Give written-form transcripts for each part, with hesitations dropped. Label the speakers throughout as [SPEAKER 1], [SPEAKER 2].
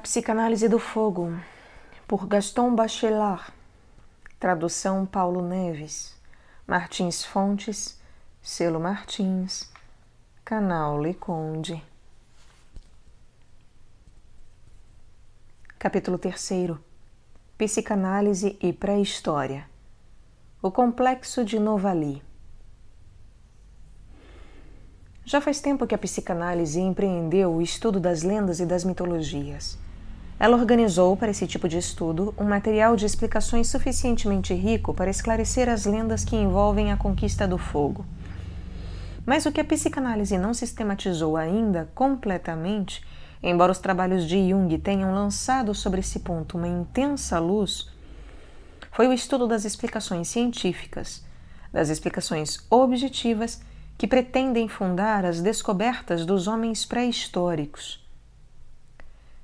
[SPEAKER 1] Psicanálise do Fogo, por Gaston Bachelard, tradução Paulo Neves, Martins Fontes, selo Martins, canal Leconde. Capítulo 3. Psicanálise e Pré-História. O Complexo de Novali. Já faz tempo que a psicanálise empreendeu o estudo das lendas e das mitologias. Ela organizou para esse tipo de estudo um material de explicações suficientemente rico para esclarecer as lendas que envolvem a conquista do fogo. Mas o que a psicanálise não sistematizou ainda completamente, embora os trabalhos de Jung tenham lançado sobre esse ponto uma intensa luz, foi o estudo das explicações científicas, das explicações objetivas que pretendem fundar as descobertas dos homens pré-históricos.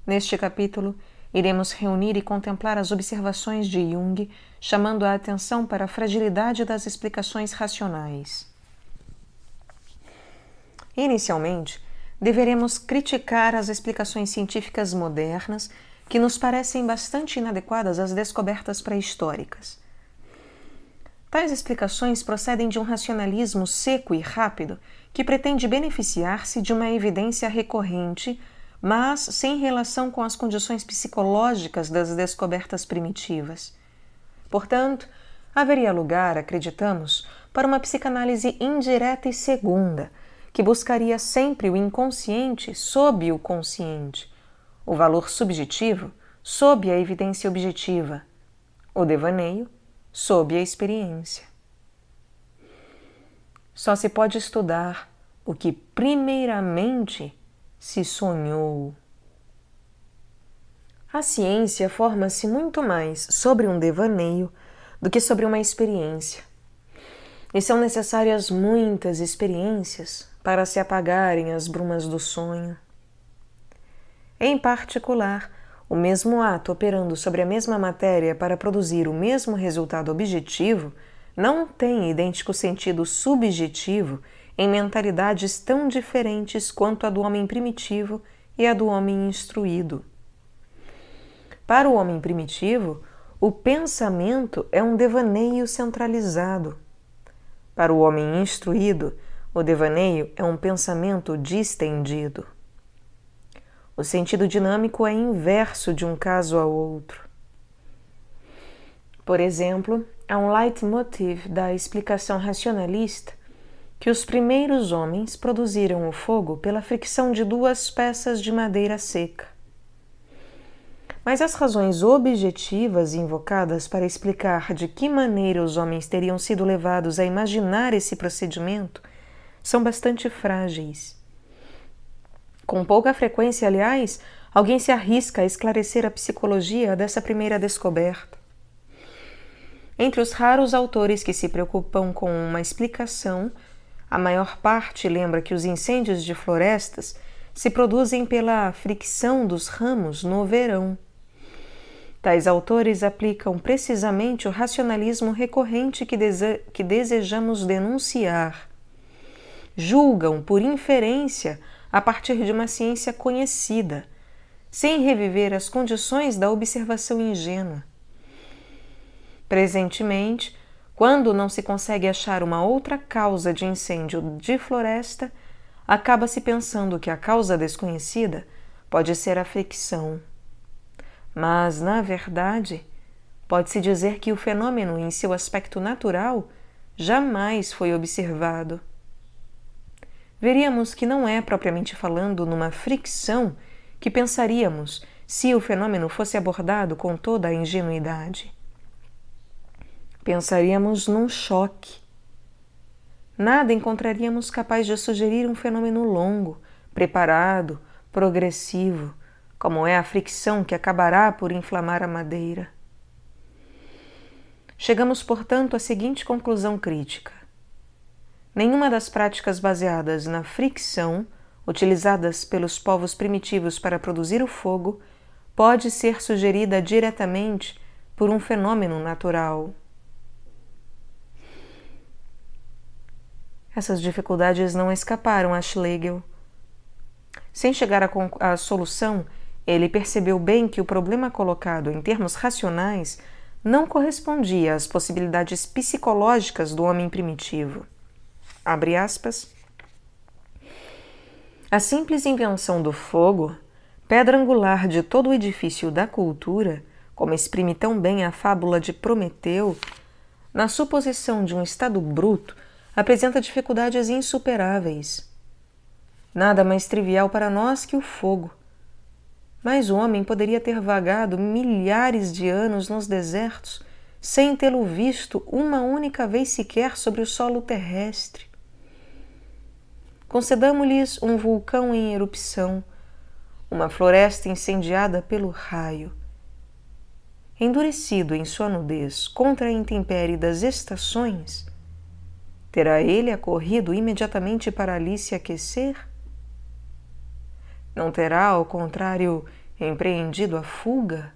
[SPEAKER 1] Neste capítulo, iremos reunir e contemplar as observações de Jung, chamando a atenção para a fragilidade das explicações racionais. Inicialmente, deveremos criticar as explicações científicas modernas que nos parecem bastante inadequadas às descobertas pré-históricas. Tais explicações procedem de um racionalismo seco e rápido que pretende beneficiar-se de uma evidência recorrente, mas sem relação com as condições psicológicas das descobertas primitivas. Portanto, haveria lugar, acreditamos, para uma psicanálise indireta e segunda, que buscaria sempre o inconsciente sob o consciente, o valor subjetivo sob a evidência objetiva, o devaneio sob a experiência. Só se pode estudar o que primeiramente se sonhou. A ciência forma-se muito mais sobre um devaneio do que sobre uma experiência. E são necessárias muitas experiências para se apagarem as brumas do sonho. Em particular, o mesmo ato operando sobre a mesma matéria para produzir o mesmo resultado objetivo não tem idêntico sentido subjetivo em mentalidades tão diferentes quanto a do homem primitivo e a do homem instruído. Para o homem primitivo, o pensamento é um devaneio centralizado. Para o homem instruído, o devaneio é um pensamento distendido. O sentido dinâmico é inverso de um caso ao outro. Por exemplo, há um leitmotiv da explicação racionalista que os primeiros homens produziram o fogo pela fricção de duas peças de madeira seca. Mas as razões objetivas invocadas para explicar de que maneira os homens teriam sido levados a imaginar esse procedimento são bastante frágeis. Com pouca frequência, aliás, alguém se arrisca a esclarecer a psicologia dessa primeira descoberta. Entre os raros autores que se preocupam com uma explicação, a maior parte lembra que os incêndios de florestas se produzem pela fricção dos ramos no verão. Tais autores aplicam precisamente o racionalismo recorrente que desejamos denunciar. Julgam por inferência a partir de uma ciência conhecida, sem reviver as condições da observação ingênua. Presentemente, quando não se consegue achar uma outra causa de incêndio de floresta, acaba-se pensando que a causa desconhecida pode ser a fricção. Mas, na verdade, pode-se dizer que o fenômeno em seu aspecto natural jamais foi observado. Veríamos que não é, propriamente falando, numa fricção que pensaríamos se o fenômeno fosse abordado com toda a ingenuidade. Pensaríamos num choque. Nada encontraríamos capaz de sugerir um fenômeno longo, preparado, progressivo, como é a fricção que acabará por inflamar a madeira. Chegamos, portanto, à seguinte conclusão crítica. Nenhuma das práticas baseadas na fricção, utilizadas pelos povos primitivos para produzir o fogo, pode ser sugerida diretamente por um fenômeno natural. Essas dificuldades não escaparam a Schlegel. Sem chegar à solução, Ele percebeu bem que o problema colocado em termos racionais não correspondia às possibilidades psicológicas do homem primitivo. Abre aspas. A simples invenção do fogo, pedra angular de todo o edifício da cultura, como exprime tão bem a fábula de Prometeu, na suposição de um estado bruto, apresenta dificuldades insuperáveis. Nada mais trivial para nós que o fogo. Mas o homem poderia ter vagado milhares de anos nos desertos sem tê-lo visto uma única vez sequer sobre o solo terrestre. Concedamo-lhes um vulcão em erupção, uma floresta incendiada pelo raio. Endurecido em sua nudez contra a intempérie das estações, terá ele acorrido imediatamente para ali se aquecer? Não terá, ao contrário, empreendido a fuga?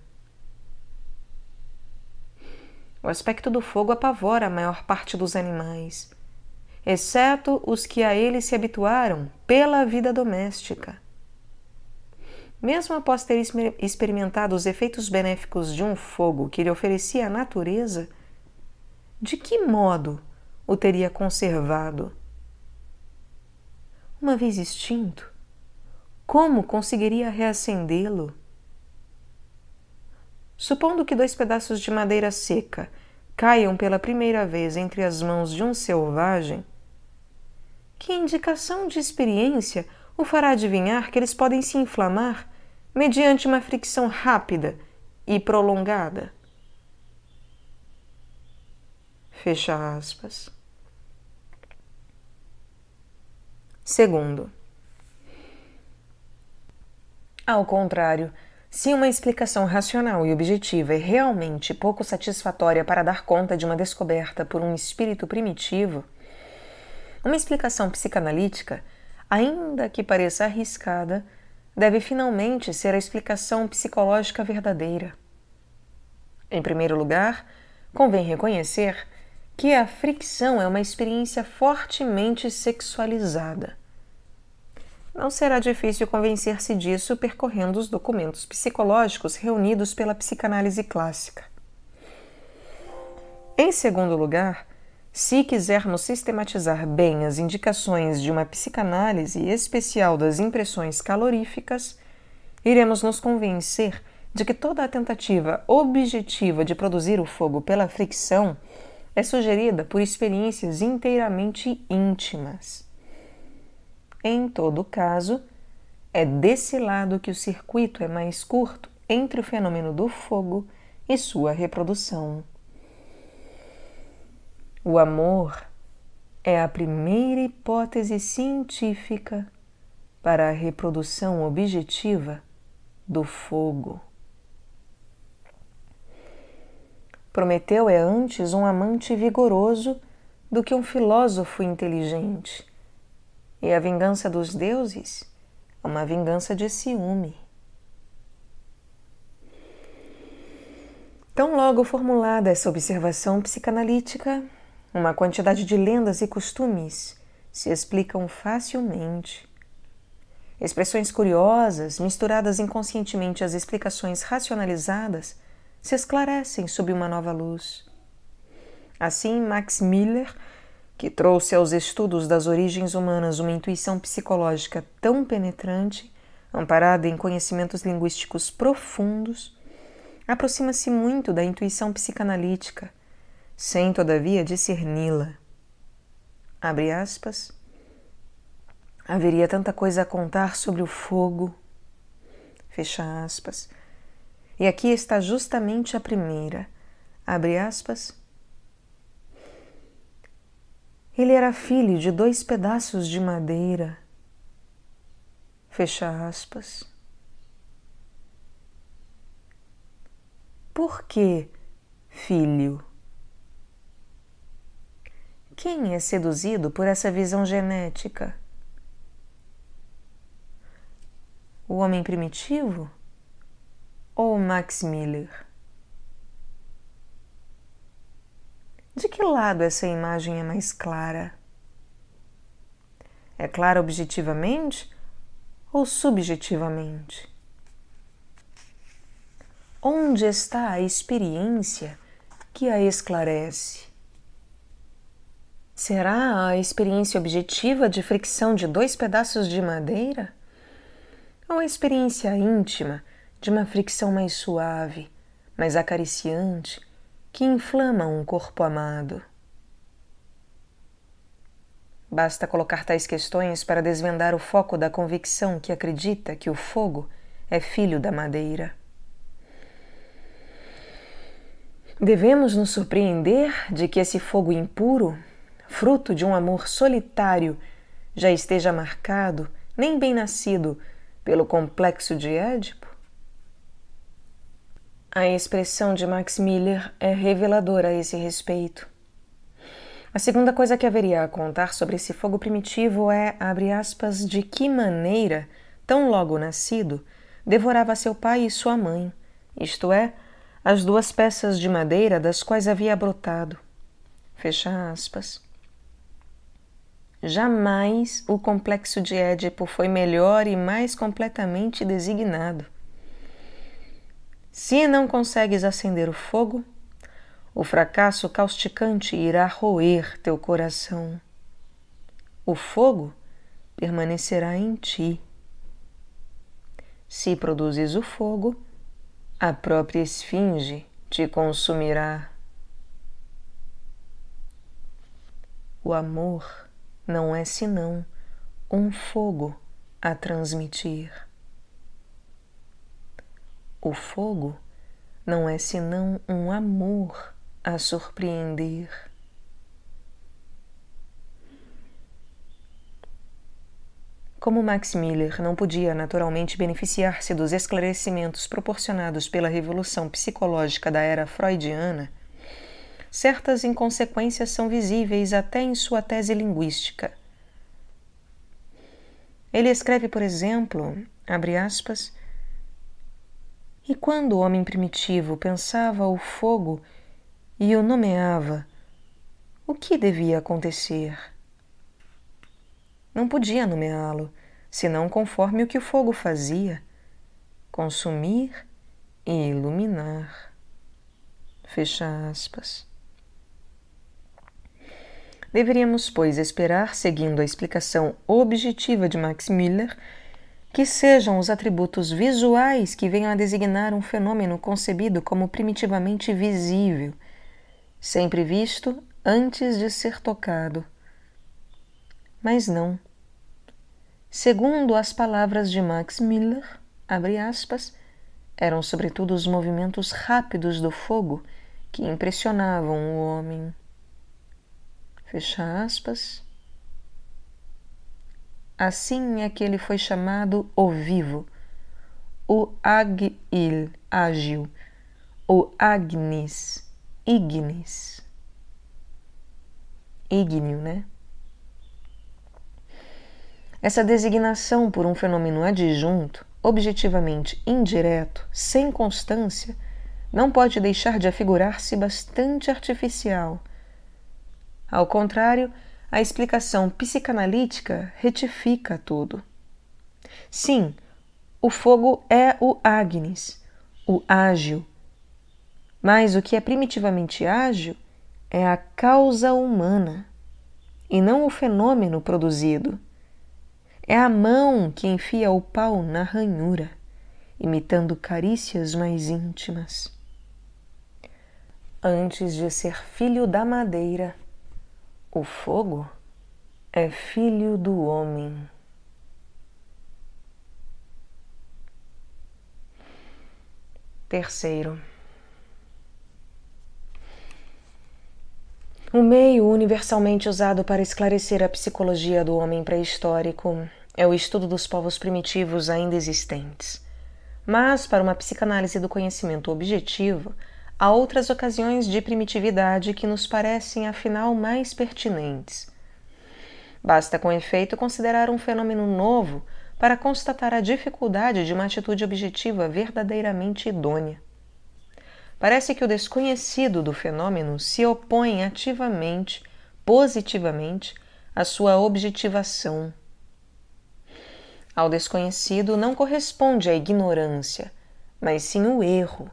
[SPEAKER 1] O aspecto do fogo apavora a maior parte dos animais, exceto os que a ele se habituaram pela vida doméstica. Mesmo após ter experimentado os efeitos benéficos de um fogo que lhe oferecia a natureza, de que modo o teria conservado? Uma vez extinto, como conseguiria reacendê-lo? Supondo que 2 pedaços de madeira seca caiam pela primeira vez entre as mãos de um selvagem, que indicação de experiência o fará adivinhar que eles podem se inflamar mediante uma fricção rápida e prolongada? Fecha aspas. Segundo, ao contrário, se uma explicação racional e objetiva é realmente pouco satisfatória para dar conta de uma descoberta por um espírito primitivo, uma explicação psicanalítica, ainda que pareça arriscada, deve finalmente ser a explicação psicológica verdadeira. Em primeiro lugar, convém reconhecer que a fricção é uma experiência fortemente sexualizada. Não será difícil convencer-se disso percorrendo os documentos psicológicos reunidos pela psicanálise clássica. Em segundo lugar, se quisermos sistematizar bem as indicações de uma psicanálise especial das impressões caloríficas, iremos nos convencer de que toda a tentativa objetiva de produzir o fogo pela fricção é sugerida por experiências inteiramente íntimas. Em todo caso, é desse lado que o circuito é mais curto entre o fenômeno do fogo e sua reprodução. O amor é a primeira hipótese científica para a reprodução objetiva do fogo. Prometeu é antes um amante vigoroso do que um filósofo inteligente, e a vingança dos deuses é uma vingança de ciúme. Tão logo formulada essa observação psicanalítica, uma quantidade de lendas e costumes se explicam facilmente. Expressões curiosas, misturadas inconscientemente às explicações racionalizadas, se esclarecem sob uma nova luz. Assim, Max Müller, que trouxe aos estudos das origens humanas uma intuição psicológica tão penetrante, amparada em conhecimentos linguísticos profundos, aproxima-se muito da intuição psicanalítica, sem, todavia, discerni-la. Abre aspas. Haveria tanta coisa a contar sobre o fogo. Fecha aspas. E aqui está justamente a primeira. Abre aspas. Ele era filho de 2 pedaços de madeira. Fecha aspas. Por que filho? Quem é seduzido por essa visão genética? O homem primitivo ou Max Müller? De que lado essa imagem é mais clara? É clara objetivamente ou subjetivamente? onde está a experiência que a esclarece? Será a experiência objetiva de fricção de 2 pedaços de madeira? Ou a experiência íntima de uma fricção mais suave, mais acariciante, que inflama um corpo amado? Basta colocar tais questões para desvendar o foco da convicção que acredita que o fogo é filho da madeira. Devemos nos surpreender de que esse fogo impuro, fruto de um amor solitário, já esteja marcado, nem bem nascido, pelo complexo de Édipo? A expressão de Max Miller é reveladora a esse respeito. A segunda coisa que haveria a contar sobre esse fogo primitivo é, abre aspas, de que maneira, tão logo nascido, devorava seu pai e sua mãe, isto é, as 2 peças de madeira das quais havia brotado. Fecha aspas. Jamais o complexo de Édipo foi melhor e mais completamente designado. Se não consegues acender o fogo, o fracasso causticante irá roer teu coração. O fogo permanecerá em ti. Se produzes o fogo, a própria esfinge te consumirá. O amor não é senão um fogo a transmitir. O fogo não é senão um amor a surpreender. Como Max Miller não podia naturalmente beneficiar-se dos esclarecimentos proporcionados pela revolução psicológica da era freudiana, certas inconsequências são visíveis até em sua tese linguística. Ele escreve, por exemplo, abre aspas, e quando o homem primitivo pensava o fogo e o nomeava, o que devia acontecer? Não podia nomeá-lo, senão conforme o que o fogo fazia, consumir e iluminar. Fecha aspas. Deveríamos, pois, esperar, seguindo a explicação objetiva de Max Miller, que sejam os atributos visuais que venham a designar um fenômeno concebido como primitivamente visível, sempre visto antes de ser tocado. Mas não. Segundo as palavras de Max Miller, abre aspas, eram sobretudo os movimentos rápidos do fogo que impressionavam o homem. Fecha aspas. Assim é que ele foi chamado o vivo, o ágil, o agnis, ignis. Ígneo, né? Essa designação por um fenômeno adjunto, objetivamente indireto, sem constância, não pode deixar de afigurar-se bastante artificial. Ao contrário, a explicação psicanalítica retifica tudo. Sim, o fogo é o agnis, o ágil, mas o que é primitivamente ágil é a causa humana, e não o fenômeno produzido. É a mão que enfia o pau na ranhura, imitando carícias mais íntimas. Antes de ser filho da madeira, o fogo é filho do homem. Terceiro, o meio universalmente usado para esclarecer a psicologia do homem pré-histórico é o estudo dos povos primitivos ainda existentes. Mas, para uma psicanálise do conhecimento objetivo, há outras ocasiões de primitividade que nos parecem, afinal, mais pertinentes. Basta, com efeito, considerar um fenômeno novo para constatar a dificuldade de uma atitude objetiva verdadeiramente idônea. Parece que o desconhecido do fenômeno se opõe ativamente, positivamente, à sua objetivação. Ao desconhecido não corresponde a ignorância, mas sim o erro,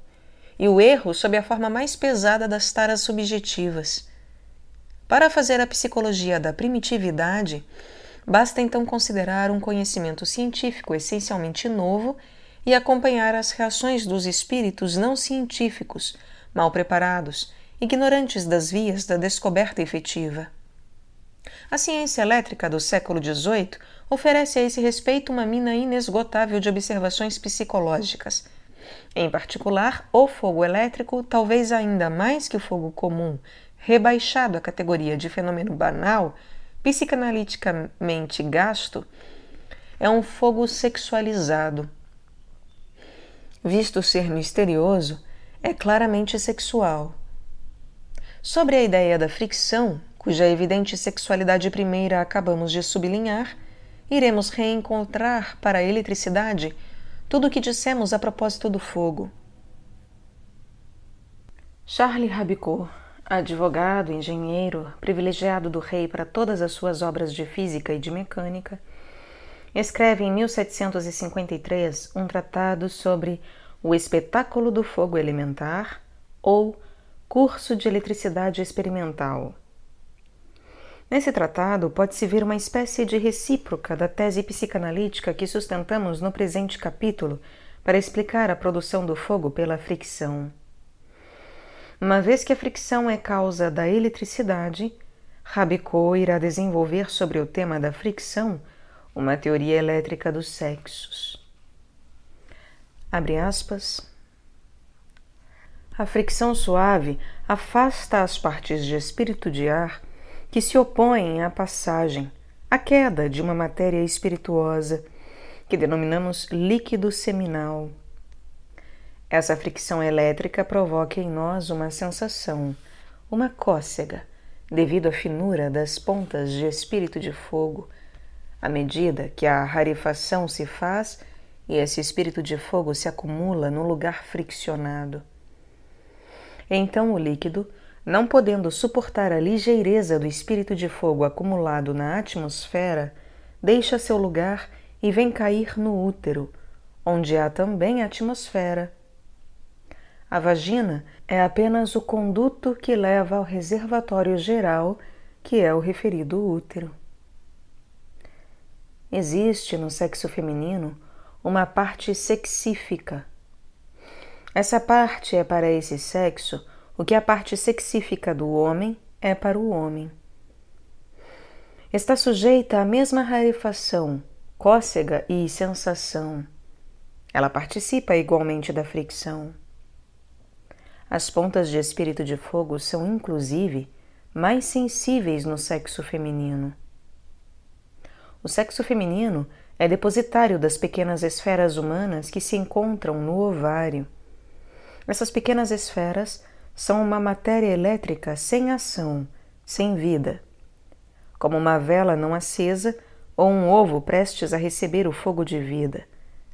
[SPEAKER 1] e o erro sob a forma mais pesada das taras subjetivas. Para fazer a psicologia da primitividade, basta então considerar um conhecimento científico essencialmente novo e acompanhar as reações dos espíritos não científicos, mal preparados, ignorantes das vias da descoberta efetiva. A ciência elétrica do século XVIII oferece a esse respeito uma mina inesgotável de observações psicológicas. Em particular, o fogo elétrico, talvez ainda mais que o fogo comum, rebaixado à categoria de fenômeno banal, psicanaliticamente gasto, é um fogo sexualizado. Visto ser misterioso, é claramente sexual. Sobre a ideia da fricção, cuja evidente sexualidade primeira acabamos de sublinhar, iremos reencontrar para a eletricidade tudo o que dissemos a propósito do fogo. Charles Rabicot, advogado, engenheiro, privilegiado do rei para todas as suas obras de física e de mecânica, escreve em 1753 um tratado sobre o espetáculo do fogo elementar ou curso de eletricidade experimental. Nesse tratado pode-se ver uma espécie de recíproca da tese psicanalítica que sustentamos no presente capítulo para explicar a produção do fogo pela fricção. Uma vez que a fricção é causa da eletricidade, Rabicot irá desenvolver sobre o tema da fricção uma teoria elétrica dos sexos. Abre aspas. A fricção suave afasta as partes de espírito de ar que se opõem à passagem, à queda de uma matéria espirituosa, que denominamos líquido seminal. Essa fricção elétrica provoca em nós uma sensação, uma cócega, devido à finura das pontas de espírito de fogo, à medida que a rarefação se faz e esse espírito de fogo se acumula no lugar friccionado. Então o líquido, não podendo suportar a ligeireza do espírito de fogo acumulado na atmosfera, deixa seu lugar e vem cair no útero, onde há também atmosfera. A vagina é apenas o conduto que leva ao reservatório geral, que é o referido útero. Existe no sexo feminino uma parte sexífica. Essa parte é para esse sexo o que a parte sexífica do homem é para o homem. Está sujeita à mesma rarefação, cócega e sensação. Ela participa igualmente da fricção. As pontas de espírito de fogo são, inclusive, mais sensíveis no sexo feminino. O sexo feminino é depositário das pequenas esferas humanas que se encontram no ovário. Essas pequenas esferas são uma matéria elétrica sem ação, sem vida, como uma vela não acesa ou um ovo prestes a receber o fogo de vida,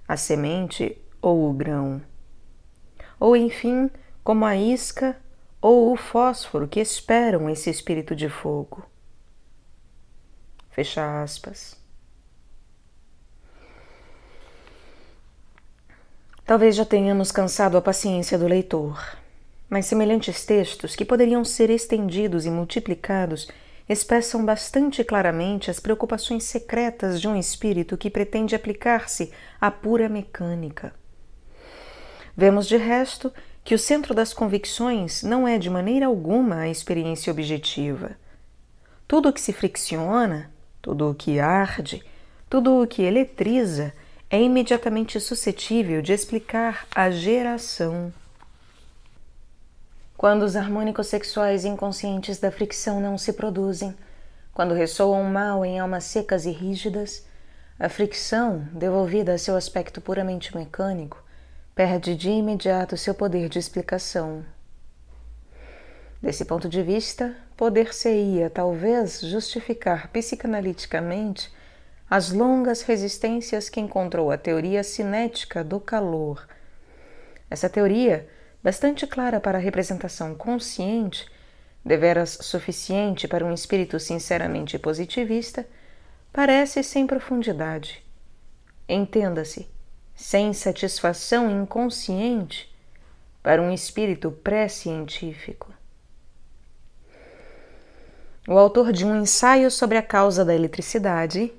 [SPEAKER 1] a semente ou o grão. Ou, enfim, como a isca ou o fósforo que esperam esse espírito de fogo. Fecha aspas. Talvez já tenhamos cansado a paciência do leitor, mas semelhantes textos, que poderiam ser estendidos e multiplicados, expressam bastante claramente as preocupações secretas de um espírito que pretende aplicar-se à pura mecânica. Vemos, de resto, que o centro das convicções não é de maneira alguma a experiência objetiva. Tudo o que se fricciona, tudo o que arde, tudo o que eletriza é imediatamente suscetível de explicar a geração. Quando os harmônicos sexuais inconscientes da fricção não se produzem, quando ressoam mal em almas secas e rígidas, a fricção, devolvida a seu aspecto puramente mecânico, perde de imediato seu poder de explicação. Desse ponto de vista, poder-se-ia talvez justificar psicanaliticamente as longas resistências que encontrou a teoria cinética do calor. Essa teoria, bastante clara para a representação consciente, deveras suficiente para um espírito sinceramente positivista, parece sem profundidade. Entenda-se, sem satisfação inconsciente, para um espírito pré-científico. O autor de um ensaio sobre a causa da eletricidade,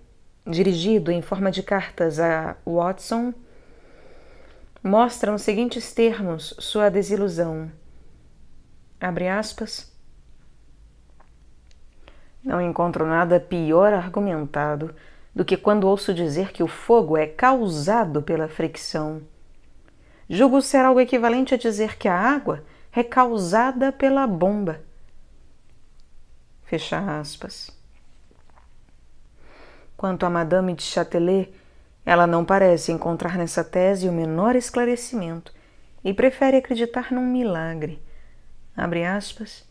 [SPEAKER 1] dirigido em forma de cartas a Watson, mostra nos seguintes termos sua desilusão. Abre aspas. Não encontro nada pior argumentado do que quando ouço dizer que o fogo é causado pela fricção. Julgo ser algo equivalente a dizer que a água é causada pela bomba. Fecha aspas. Quanto a Madame de Châtelet, ela não parece encontrar nessa tese o menor esclarecimento e prefere acreditar num milagre. Abre aspas.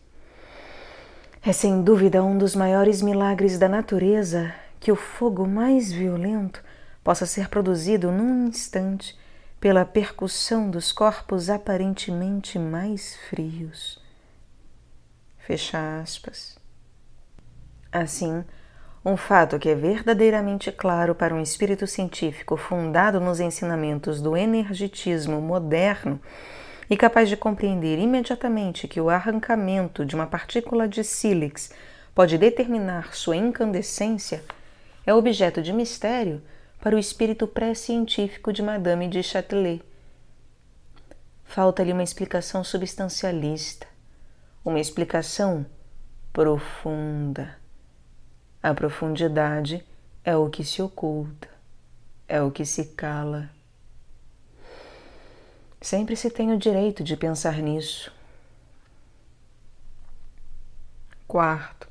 [SPEAKER 1] É sem dúvida um dos maiores milagres da natureza que o fogo mais violento possa ser produzido num instante pela percussão dos corpos aparentemente mais frios. Fecha aspas. Assim, um fato que é verdadeiramente claro para um espírito científico fundado nos ensinamentos do energetismo moderno e capaz de compreender imediatamente que o arrancamento de uma partícula de sílex pode determinar sua incandescência, é objeto de mistério para o espírito pré-científico de Madame de Châtelet. Falta-lhe uma explicação substancialista, uma explicação profunda. A profundidade é o que se oculta, é o que se cala. Sempre se tem o direito de pensar nisso. Quarto,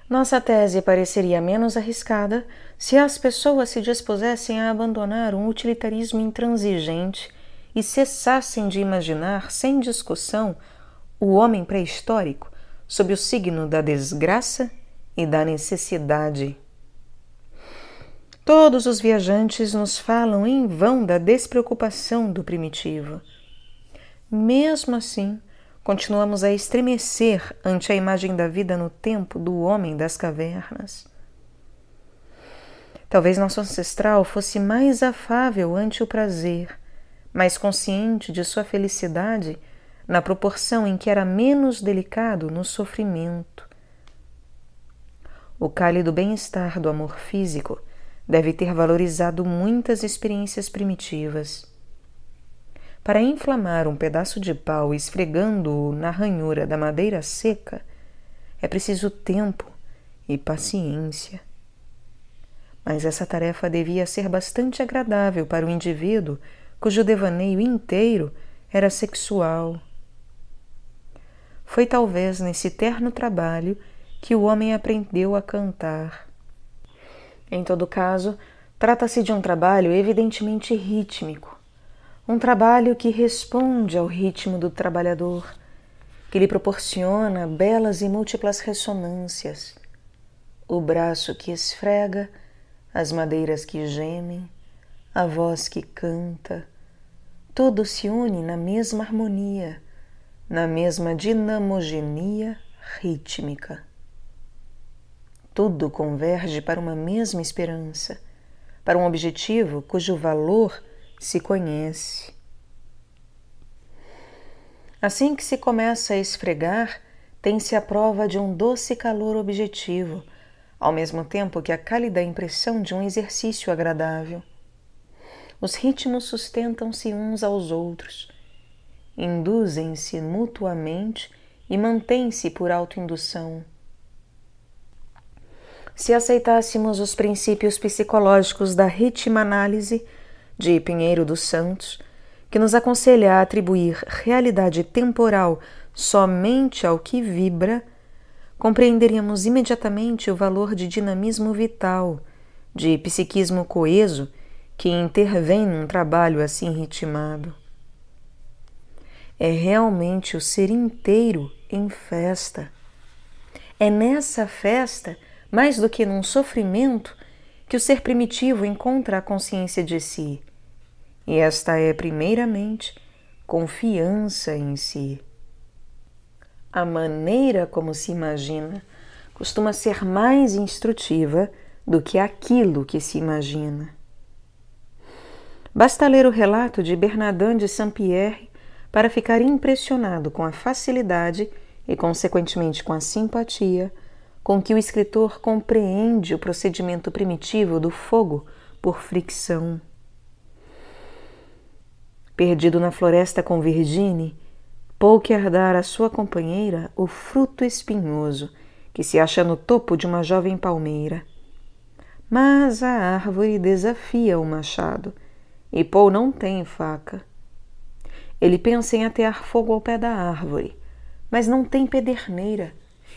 [SPEAKER 1] nossa tese pareceria menos arriscada se as pessoas se dispusessem a abandonar um utilitarismo intransigente e cessassem de imaginar, sem discussão, o homem pré-histórico sob o signo da desgraça e da necessidade. Todos os viajantes nos falam em vão da despreocupação do primitivo. Mesmo assim, continuamos a estremecer ante a imagem da vida no tempo do homem das cavernas. Talvez nosso ancestral fosse mais afável ante o prazer, mais consciente de sua felicidade na proporção em que era menos delicado no sofrimento. O cálido bem-estar do amor físico deve ter valorizado muitas experiências primitivas. Para inflamar um pedaço de pau esfregando-o na ranhura da madeira seca, é preciso tempo e paciência. Mas essa tarefa devia ser bastante agradável para o indivíduo cujo devaneio inteiro era sexual. Foi talvez nesse terno trabalho que o homem aprendeu a cantar. Em todo caso, trata-se de um trabalho evidentemente rítmico, um trabalho que responde ao ritmo do trabalhador, que lhe proporciona belas e múltiplas ressonâncias, o braço que esfrega, as madeiras que gemem, a voz que canta, tudo se une na mesma harmonia, na mesma dinamogenia rítmica. Tudo converge para uma mesma esperança, para um objetivo cujo valor se conhece. Assim que se começa a esfregar, tem-se a prova de um doce calor objetivo, ao mesmo tempo que a cálida impressão de um exercício agradável. Os ritmos sustentam-se uns aos outros, induzem-se mutuamente e mantêm-se por autoindução. Se aceitássemos os princípios psicológicos da ritmanálise de Pinheiro dos Santos, que nos aconselha a atribuir realidade temporal somente ao que vibra, compreenderíamos imediatamente o valor de dinamismo vital, de psiquismo coeso, que intervém num trabalho assim ritmado. É realmente o ser inteiro em festa. É nessa festa, mais do que num sofrimento, que o ser primitivo encontra a consciência de si. E esta é, primeiramente, confiança em si. A maneira como se imagina costuma ser mais instrutiva do que aquilo que se imagina. Basta ler o relato de Bernardin de Saint-Pierre para ficar impressionado com a facilidade e, consequentemente, com a simpatia com que o escritor compreende o procedimento primitivo do fogo por fricção. Perdido na floresta com Virginie, Poe quer dar à sua companheira o fruto espinhoso que se acha no topo de uma jovem palmeira. Mas a árvore desafia o machado e Poe não tem faca. Ele pensa em atear fogo ao pé da árvore, mas não tem pederneira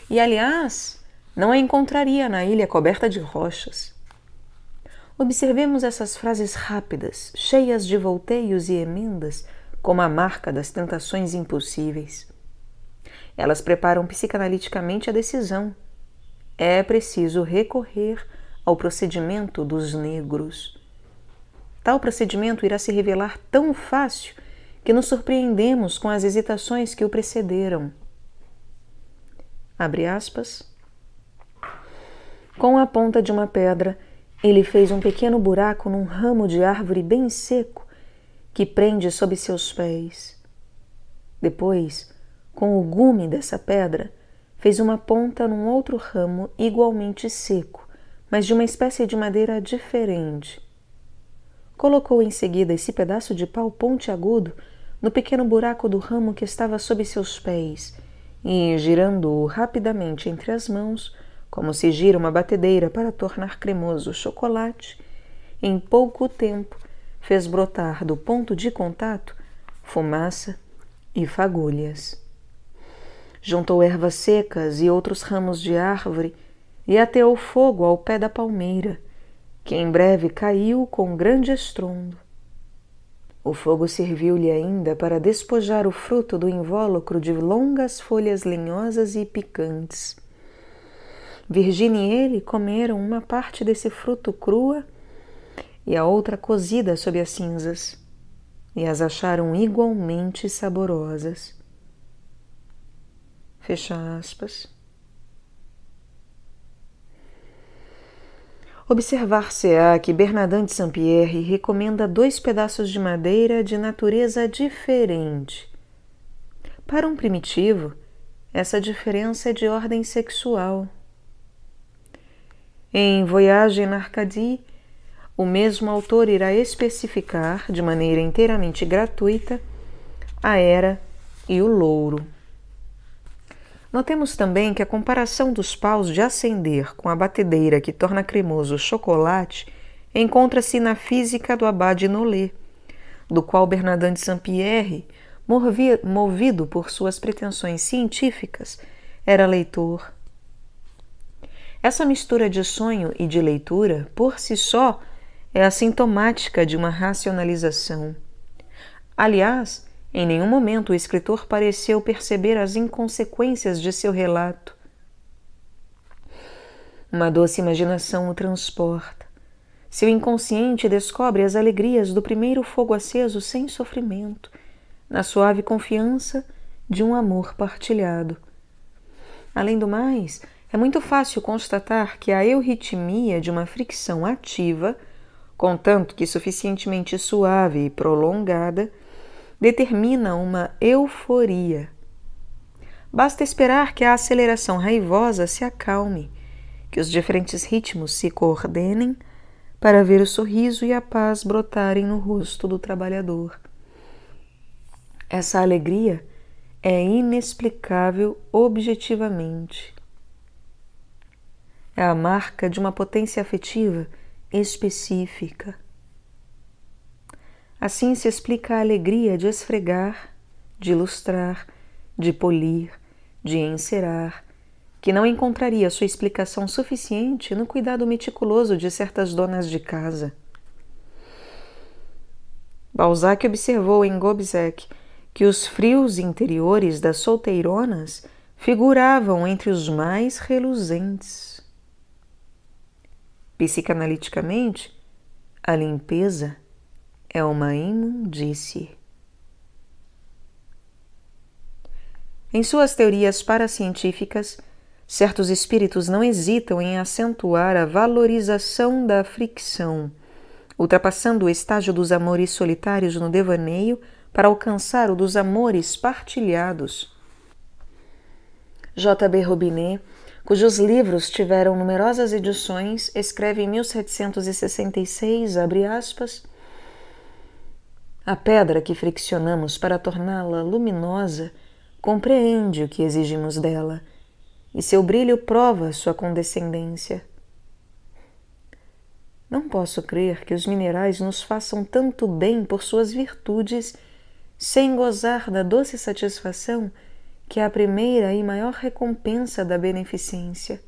[SPEAKER 1] e, aliás, não a encontraria na ilha coberta de rochas. Observemos essas frases rápidas, cheias de volteios e emendas, como a marca das tentações impossíveis. Elas preparam psicanaliticamente a decisão. É preciso recorrer ao procedimento dos negros. Tal procedimento irá se revelar tão fácil que nos surpreendemos com as hesitações que o precederam. Abre aspas. Com a ponta de uma pedra, ele fez um pequeno buraco num ramo de árvore bem seco que prende sob seus pés. Depois, com o gume dessa pedra, fez uma ponta num outro ramo igualmente seco, mas de uma espécie de madeira diferente. Colocou em seguida esse pedaço de pau pontiagudo no pequeno buraco do ramo que estava sob seus pés e, girando-o rapidamente entre as mãos, como se gira uma batedeira para tornar cremoso o chocolate, em pouco tempo fez brotar do ponto de contato fumaça e fagulhas. Juntou ervas secas e outros ramos de árvore e ateou fogo ao pé da palmeira, que em breve caiu com grande estrondo. O fogo serviu-lhe ainda para despojar o fruto do invólucro de longas folhas lenhosas e picantes. Virginie e ele comeram uma parte desse fruto crua e a outra cozida sob as cinzas, e as acharam igualmente saborosas. Fecha aspas. Observar-se-á que Bernardin de Saint-Pierre recomenda 2 pedaços de madeira de natureza diferente. Para um primitivo, essa diferença é de ordem sexual. Em Voyage en Arcadie, o mesmo autor irá especificar, de maneira inteiramente gratuita, a era e o louro. Notemos também que a comparação dos paus de acender com a batedeira que torna cremoso o chocolate encontra-se na Física do Abade Nollet, do qual Bernardin de Saint-Pierre, movido por suas pretensões científicas, era leitor. Essa mistura de sonho e de leitura, por si só, é assintomática de uma racionalização. Aliás, em nenhum momento o escritor pareceu perceber as inconsequências de seu relato. Uma doce imaginação o transporta. Seu inconsciente descobre as alegrias do primeiro fogo aceso sem sofrimento, na suave confiança de um amor partilhado. Além do mais, é muito fácil constatar que a euritmia de uma fricção ativa, contanto que suficientemente suave e prolongada, determina uma euforia. Basta esperar que a aceleração raivosa se acalme, que os diferentes ritmos se coordenem para ver o sorriso e a paz brotarem no rosto do trabalhador. Essa alegria é inexplicável objetivamente. É a marca de uma potência afetiva específica. Assim se explica a alegria de esfregar, de ilustrar, de polir, de encerar, que não encontraria sua explicação suficiente no cuidado meticuloso de certas donas de casa. Balzac observou em Gobseck que os frios interiores das solteironas figuravam entre os mais reluzentes. Psicanaliticamente, a limpeza é uma imundície. Em suas teorias paracientíficas, certos espíritos não hesitam em acentuar a valorização da fricção, ultrapassando o estágio dos amores solitários no devaneio para alcançar o dos amores partilhados. J.B. Robinet, cujos livros tiveram numerosas edições, escreve em 1766, abre aspas, a pedra que friccionamos para torná-la luminosa compreende o que exigimos dela, e seu brilho prova sua condescendência. Não posso crer que os minerais nos façam tanto bem por suas virtudes, sem gozar da doce satisfação que é a primeira e maior recompensa da beneficência.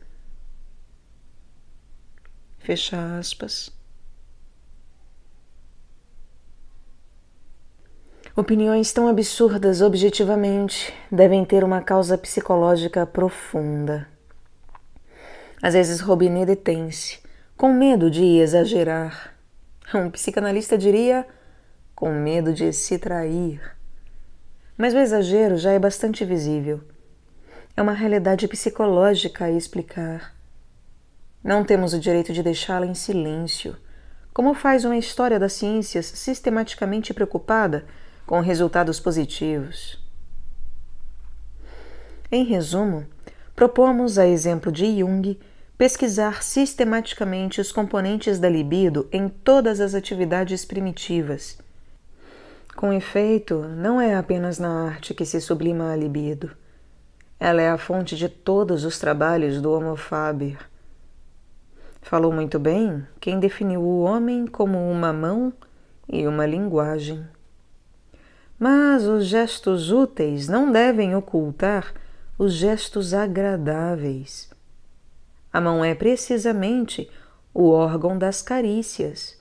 [SPEAKER 1] Fecha aspas. Opiniões tão absurdas objetivamente devem ter uma causa psicológica profunda. Às vezes Robinet detém-se, com medo de exagerar. Um psicanalista diria, com medo de se trair. Mas o exagero já é bastante visível. É uma realidade psicológica a explicar. Não temos o direito de deixá-la em silêncio, como faz uma história das ciências sistematicamente preocupada com resultados positivos. Em resumo, propomos, a exemplo de Jung, pesquisar sistematicamente os componentes da libido em todas as atividades primitivas. Com efeito, não é apenas na arte que se sublima a libido. Ela é a fonte de todos os trabalhos do Homo Faber. Falou muito bem quem definiu o homem como uma mão e uma linguagem. Mas os gestos úteis não devem ocultar os gestos agradáveis. A mão é precisamente o órgão das carícias,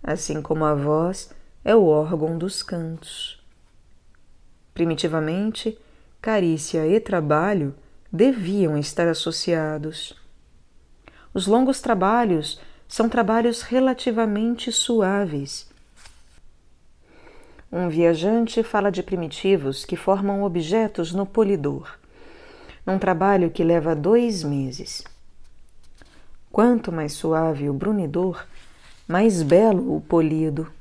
[SPEAKER 1] assim como a voz é o órgão dos cantos. Primitivamente, carícia e trabalho deviam estar associados. Os longos trabalhos são trabalhos relativamente suaves. Um viajante fala de primitivos que formam objetos no polidor, num trabalho que leva 2 meses. Quanto mais suave o brunidor, mais belo o polido.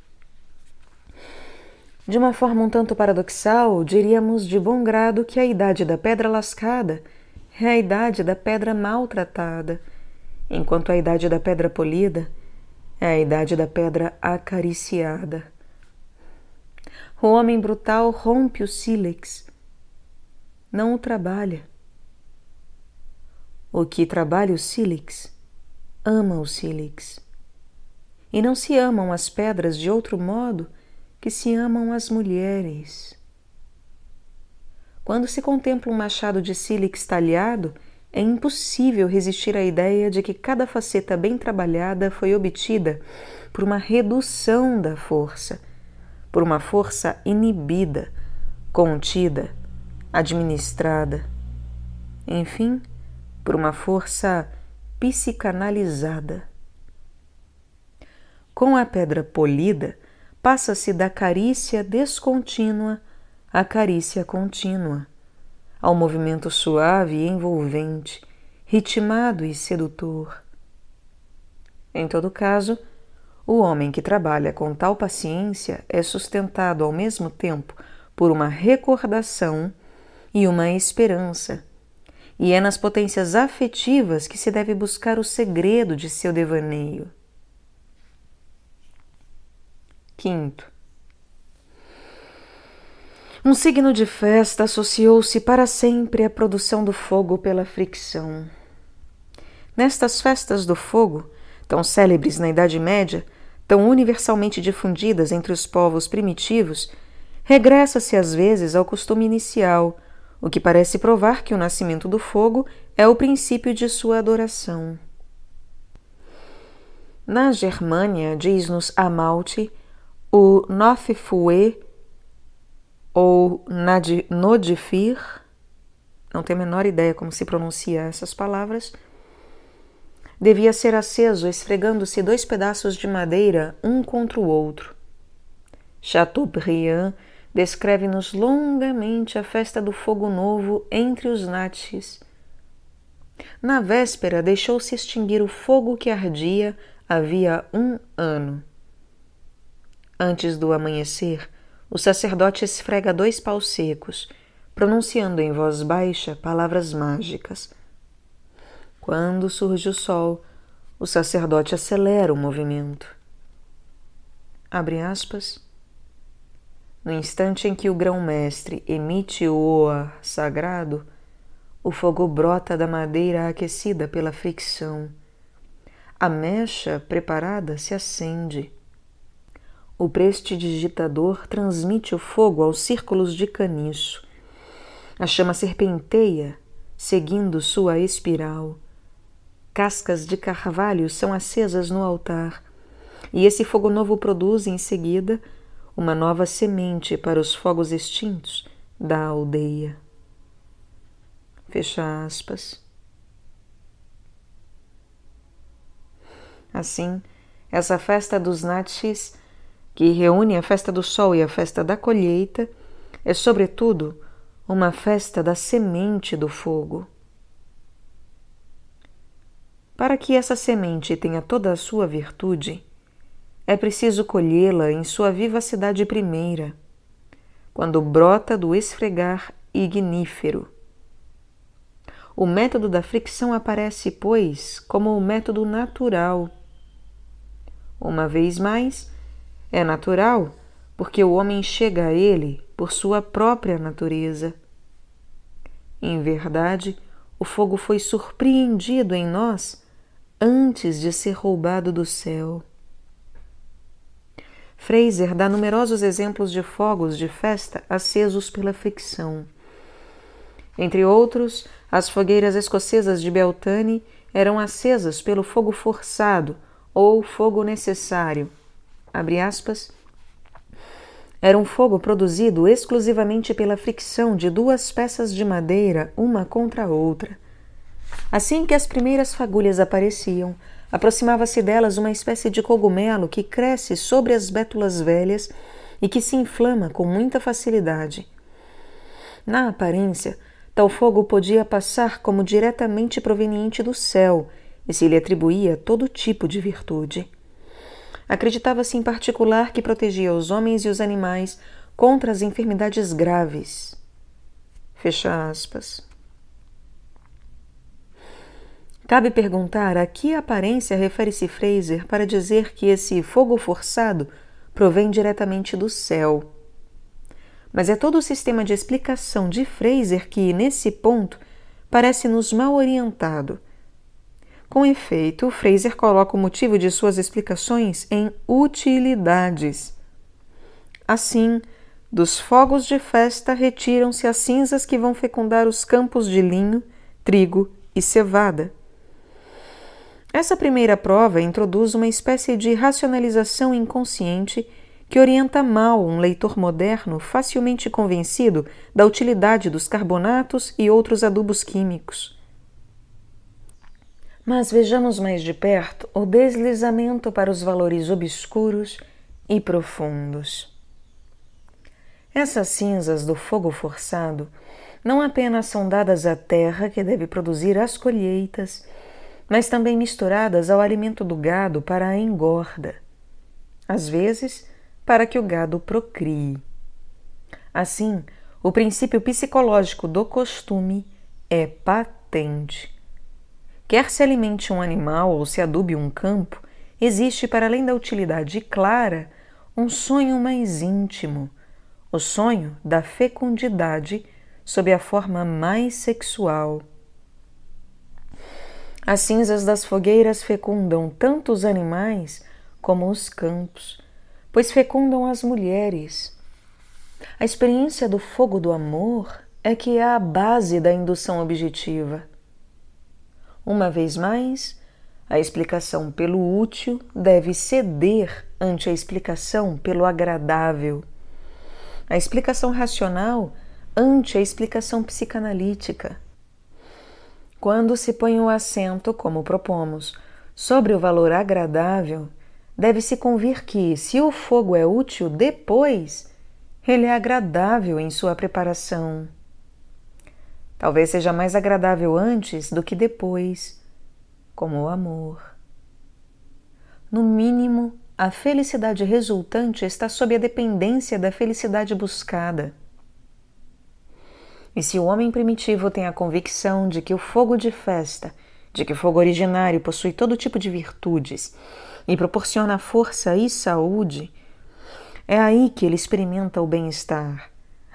[SPEAKER 1] De uma forma um tanto paradoxal, diríamos de bom grado que a idade da pedra lascada é a idade da pedra maltratada, enquanto a idade da pedra polida é a idade da pedra acariciada. O homem brutal rompe o sílex, não o trabalha. O que trabalha o sílex, ama o sílex. E não se amam as pedras de outro modo que se amam as mulheres. Quando se contempla um machado de sílex talhado, é impossível resistir à ideia de que cada faceta bem trabalhada foi obtida por uma redução da força, por uma força inibida, contida, administrada, enfim, por uma força psicanalizada. Com a pedra polida, passa-se da carícia descontínua à carícia contínua, ao movimento suave e envolvente, ritmado e sedutor. Em todo caso, o homem que trabalha com tal paciência é sustentado ao mesmo tempo por uma recordação e uma esperança, e é nas potências afetivas que se deve buscar o segredo de seu devaneio. Quinto, um signo de festa associou-se para sempre à produção do fogo pela fricção. Nestas festas do fogo, tão célebres na Idade Média, tão universalmente difundidas entre os povos primitivos, regressa-se às vezes ao costume inicial, o que parece provar que o nascimento do fogo é o princípio de sua adoração. Na Germânia, diz-nos Amalte, o Notfeuer ou Nodifir, não tenho a menor ideia como se pronuncia essas palavras, devia ser aceso esfregando-se 2 pedaços de madeira um contra o outro. Chateaubriand descreve-nos longamente a festa do fogo novo entre os nazis. Na véspera deixou-se extinguir o fogo que ardia havia 1 ano. Antes do amanhecer, o sacerdote esfrega 2 paus secos, pronunciando em voz baixa palavras mágicas. Quando surge o sol, o sacerdote acelera o movimento. Abre aspas. No instante em que o grão-mestre emite o oa sagrado, o fogo brota da madeira aquecida pela fricção. A mecha preparada se acende. O prestidigitador transmite o fogo aos círculos de caniço. A chama serpenteia, seguindo sua espiral. Cascas de carvalho são acesas no altar, e esse fogo novo produz, em seguida, uma nova semente para os fogos extintos da aldeia. Fecha aspas. Assim, essa festa dos Natchis, que reúne a festa do sol e a festa da colheita, é, sobretudo, uma festa da semente do fogo. Para que essa semente tenha toda a sua virtude, é preciso colhê-la em sua vivacidade primeira, quando brota do esfregar ignífero. O método da fricção aparece, pois, como o método natural. Uma vez mais, é natural porque o homem chega a ele por sua própria natureza. Em verdade, o fogo foi surpreendido em nós antes de ser roubado do céu. Fraser dá numerosos exemplos de fogos de festa acesos pela fricção. Entre outros, as fogueiras escocesas de Beltane eram acesas pelo fogo forçado ou fogo necessário. Abre aspas. Era um fogo produzido exclusivamente pela fricção de 2 peças de madeira uma contra a outra. Assim que as primeiras fagulhas apareciam, aproximava-se delas uma espécie de cogumelo que cresce sobre as bétulas velhas e que se inflama com muita facilidade. Na aparência, tal fogo podia passar como diretamente proveniente do céu e se lhe atribuía todo tipo de virtude. Acreditava-se em particular que protegia os homens e os animais contra as enfermidades graves. Fecha aspas. Cabe perguntar a que aparência refere-se Fraser para dizer que esse fogo forçado provém diretamente do céu. Mas é todo o sistema de explicação de Fraser que, nesse ponto, parece-nos mal orientado. Com efeito, Fraser coloca o motivo de suas explicações em utilidades. Assim, dos fogos de festa retiram-se as cinzas que vão fecundar os campos de linho, trigo e cevada. Essa primeira prova introduz uma espécie de racionalização inconsciente que orienta mal um leitor moderno facilmente convencido da utilidade dos carbonatos e outros adubos químicos. Mas vejamos mais de perto o deslizamento para os valores obscuros e profundos. Essas cinzas do fogo forçado não apenas são dadas à terra que deve produzir as colheitas, mas também misturadas ao alimento do gado para a engorda, às vezes para que o gado procrie. Assim, o princípio psicológico do costume é patente. Quer se alimente um animal ou se adube um campo, existe, para além da utilidade clara, um sonho mais íntimo, o sonho da fecundidade sob a forma mais sexual. As cinzas das fogueiras fecundam tanto os animais como os campos, pois fecundam as mulheres. A experiência do fogo do amor é que é a base da indução objetiva. Uma vez mais, a explicação pelo útil deve ceder ante a explicação pelo agradável. A explicação racional ante a explicação psicanalítica. Quando se põe o acento, como propomos, sobre o valor agradável, deve-se convir que, se o fogo é útil depois, ele é agradável em sua preparação. Talvez seja mais agradável antes do que depois, como o amor. No mínimo, a felicidade resultante está sob a dependência da felicidade buscada. E se o homem primitivo tem a convicção de que o fogo de festa, de que o fogo originário possui todo tipo de virtudes e proporciona força e saúde, é aí que ele experimenta o bem-estar,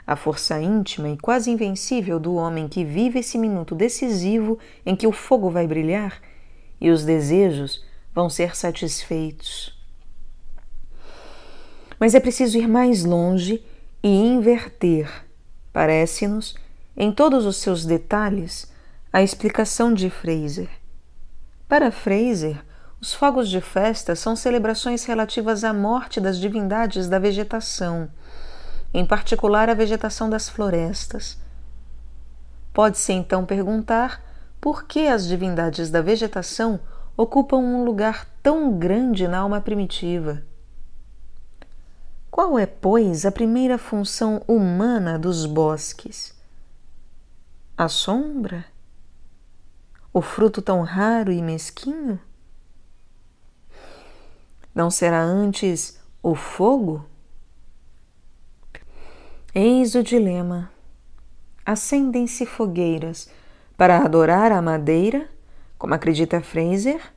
[SPEAKER 1] a força íntima e quase invencível do homem que vive esse minuto decisivo em que o fogo vai brilhar e os desejos vão ser satisfeitos. Mas é preciso ir mais longe e inverter, parece-nos, em todos os seus detalhes, a explicação de Fraser. Para Fraser, os fogos de festa são celebrações relativas à morte das divindades da vegetação, em particular a vegetação das florestas. Pode-se então perguntar por que as divindades da vegetação ocupam um lugar tão grande na alma primitiva. Qual é, pois, a primeira função humana dos bosques? A sombra? O fruto tão raro e mesquinho? Não será antes o fogo? Eis o dilema. Acendem-se fogueiras para adorar a madeira, como acredita Fraser,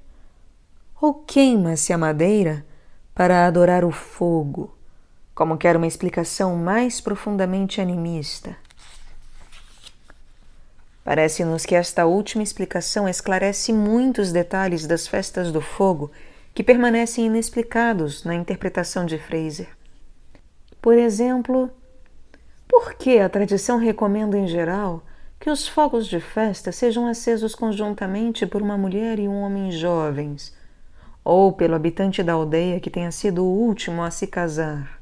[SPEAKER 1] ou queima-se a madeira para adorar o fogo, como quer uma explicação mais profundamente animista? Parece-nos que esta última explicação esclarece muitos detalhes das festas do fogo que permanecem inexplicados na interpretação de Fraser. Por exemplo, por que a tradição recomenda em geral que os fogos de festa sejam acesos conjuntamente por uma mulher e um homem jovens, ou pelo habitante da aldeia que tenha sido o último a se casar?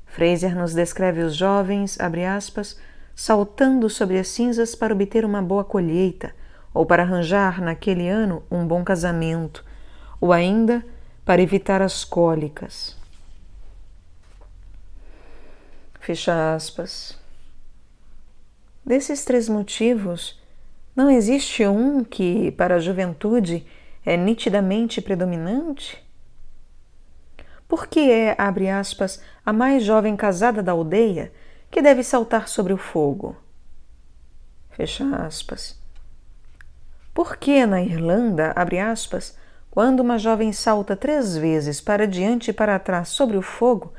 [SPEAKER 1] Fraser nos descreve os jovens, abre aspas, saltando sobre as cinzas para obter uma boa colheita, ou para arranjar naquele ano um bom casamento, ou ainda para evitar as cólicas. Fecha aspas. Desses três motivos, não existe um que, para a juventude, é nitidamente predominante? Por que é, abre aspas, a mais jovem casada da aldeia que deve saltar sobre o fogo? Fecha aspas. Por que na Irlanda, abre aspas, quando uma jovem salta 3 vezes para diante e para trás sobre o fogo,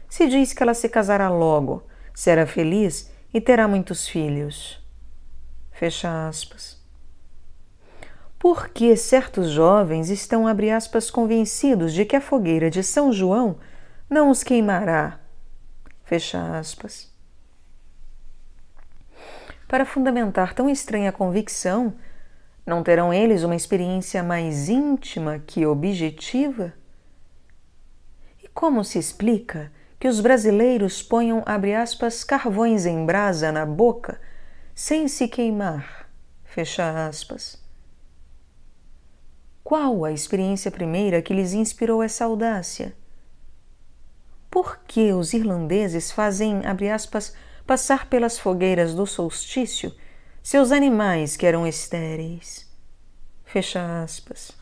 [SPEAKER 1] se diz que ela se casará logo, será feliz e terá muitos filhos? Fecha aspas. Por que certos jovens estão, abre aspas, convencidos de que a fogueira de São João não os queimará? Fecha aspas. Para fundamentar tão estranha convicção, não terão eles uma experiência mais íntima que objetiva? E como se explica que os brasileiros ponham, abre aspas, carvões em brasa na boca sem se queimar? Fecha aspas. Qual a experiência primeira que lhes inspirou essa audácia? Por que os irlandeses fazem, abre aspas, passar pelas fogueiras do solstício seus animais que eram estéreis? Fecha aspas.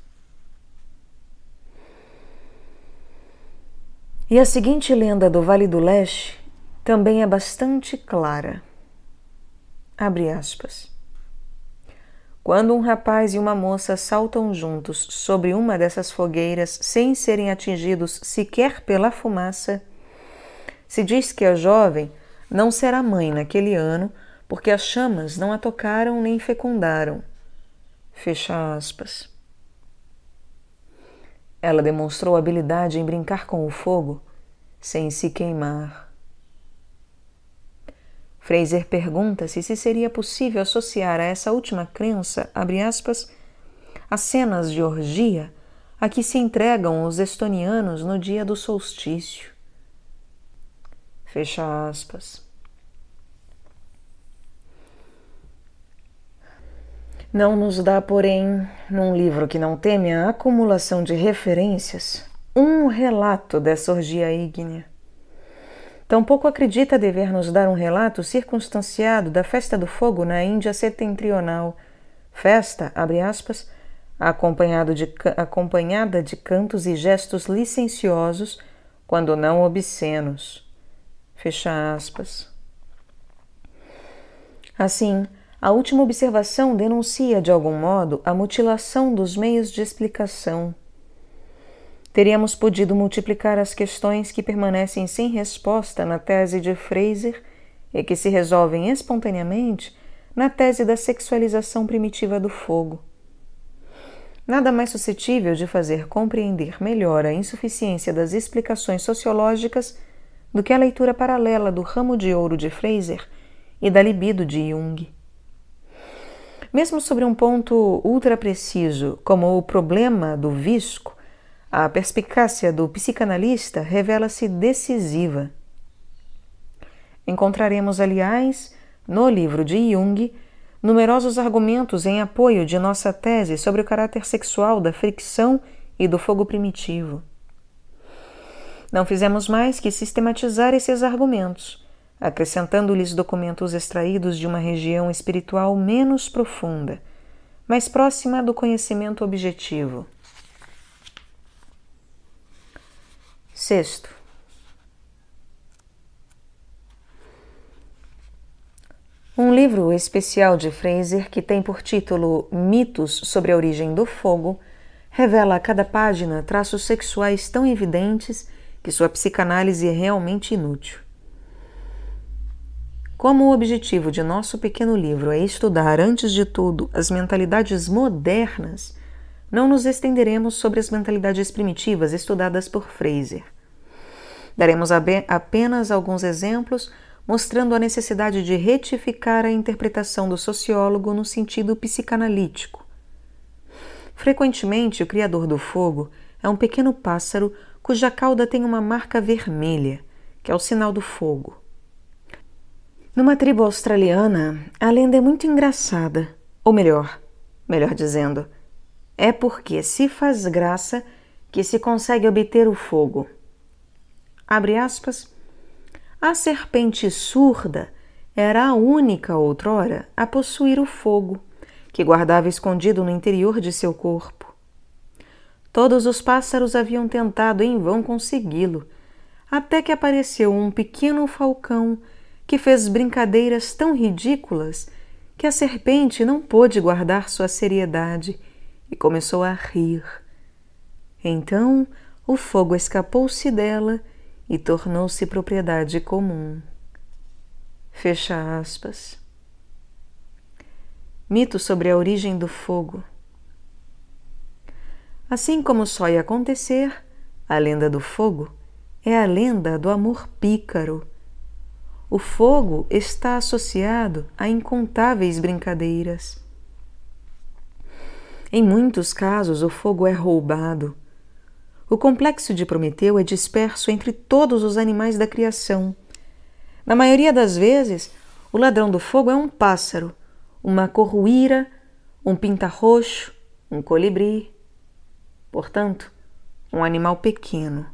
[SPEAKER 1] E a seguinte lenda do Vale do Leste também é bastante clara. Abre aspas. Quando um rapaz e uma moça saltam juntos sobre uma dessas fogueiras sem serem atingidos sequer pela fumaça, se diz que a jovem não será mãe naquele ano porque as chamas não a tocaram nem fecundaram. Fecha aspas. Ela demonstrou habilidade em brincar com o fogo sem se queimar. Fraser pergunta-se se seria possível associar a essa última crença, abre aspas, as cenas de orgia a que se entregam os estonianos no dia do solstício. Fecha aspas. Não nos dá, porém, num livro que não teme a acumulação de referências, um relato dessa orgia ígnea. Tampouco acredita dever nos dar um relato circunstanciado da festa do fogo na Índia setentrional, festa, abre aspas, acompanhada de cantos e gestos licenciosos, quando não obscenos. Fecha aspas. Assim, a última observação denuncia, de algum modo, a mutilação dos meios de explicação. Teríamos podido multiplicar as questões que permanecem sem resposta na tese de Frazer e que se resolvem espontaneamente na tese da sexualização primitiva do fogo. Nada mais suscetível de fazer compreender melhor a insuficiência das explicações sociológicas do que a leitura paralela do Ramo de Ouro de Frazer e da libido de Jung. Mesmo sobre um ponto ultra-preciso, como o problema do visco, a perspicácia do psicanalista revela-se decisiva. Encontraremos, aliás, no livro de Jung, numerosos argumentos em apoio de nossa tese sobre o caráter sexual da fricção e do fogo primitivo. Não fizemos mais que sistematizar esses argumentos, acrescentando-lhes documentos extraídos de uma região espiritual menos profunda, mais próxima do conhecimento objetivo. Sexto. Um livro especial de Frazer, que tem por título Mitos sobre a Origem do Fogo, revela a cada página traços sexuais tão evidentes que sua psicanálise é realmente inútil. Como o objetivo de nosso pequeno livro é estudar, antes de tudo, as mentalidades modernas, não nos estenderemos sobre as mentalidades primitivas estudadas por Frazer. Daremos apenas alguns exemplos, mostrando a necessidade de retificar a interpretação do sociólogo no sentido psicanalítico. Frequentemente, o criador do fogo é um pequeno pássaro cuja cauda tem uma marca vermelha, que é o sinal do fogo. Numa tribo australiana, a lenda é muito engraçada, ou melhor dizendo, é porque se faz graça que se consegue obter o fogo. Abre aspas. A serpente surda era a única outrora a possuir o fogo, que guardava escondido no interior de seu corpo. Todos os pássaros haviam tentado em vão consegui-lo, até que apareceu um pequeno falcão que fez brincadeiras tão ridículas que a serpente não pôde guardar sua seriedade e começou a rir. Então o fogo escapou-se dela e tornou-se propriedade comum. Fecha aspas. Mito sobre a origem do fogo. Assim como só ia acontecer, a lenda do fogo é a lenda do amor pícaro. O fogo está associado a incontáveis brincadeiras. Em muitos casos, o fogo é roubado. O complexo de Prometeu é disperso entre todos os animais da criação. Na maioria das vezes, o ladrão do fogo é um pássaro, uma corruíra, um pinta-roxo, um colibri. Portanto, um animal pequeno.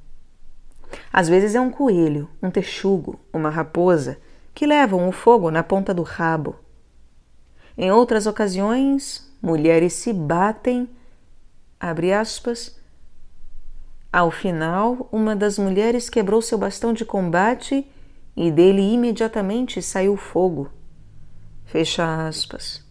[SPEAKER 1] Às vezes é um coelho, um texugo, uma raposa, que levam o fogo na ponta do rabo. Em outras ocasiões, mulheres se batem, abre aspas. Ao final, uma das mulheres quebrou seu bastão de combate e dele imediatamente saiu fogo. Fecha aspas.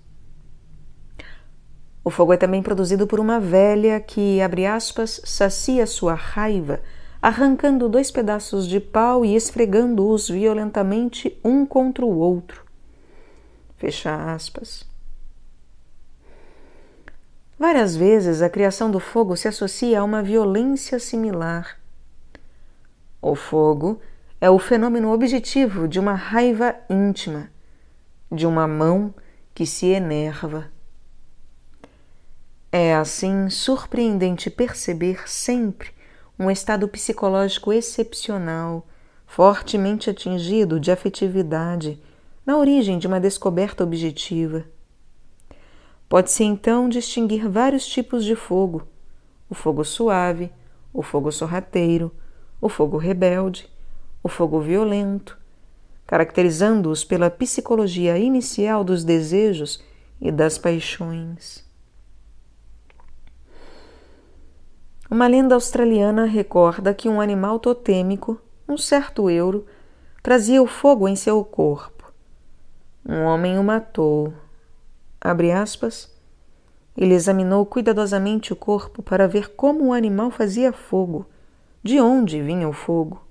[SPEAKER 1] O fogo é também produzido por uma velha que, abre aspas, sacia sua raiva, arrancando 2 pedaços de pau e esfregando-os violentamente um contra o outro. Fecha aspas. Várias vezes a criação do fogo se associa a uma violência similar. O fogo é o fenômeno objetivo de uma raiva íntima, de uma mão que se enerva. É assim surpreendente perceber sempre um estado psicológico excepcional, fortemente atingido de afetividade, na origem de uma descoberta objetiva. Pode-se então distinguir vários tipos de fogo: o fogo suave, o fogo sorrateiro, o fogo rebelde, o fogo violento, caracterizando-os pela psicologia inicial dos desejos e das paixões. Uma lenda australiana recorda que um animal totêmico, um certo euro, trazia o fogo em seu corpo. Um homem o matou. Abre aspas. Ele examinou cuidadosamente o corpo para ver como o animal fazia fogo, de onde vinha o fogo.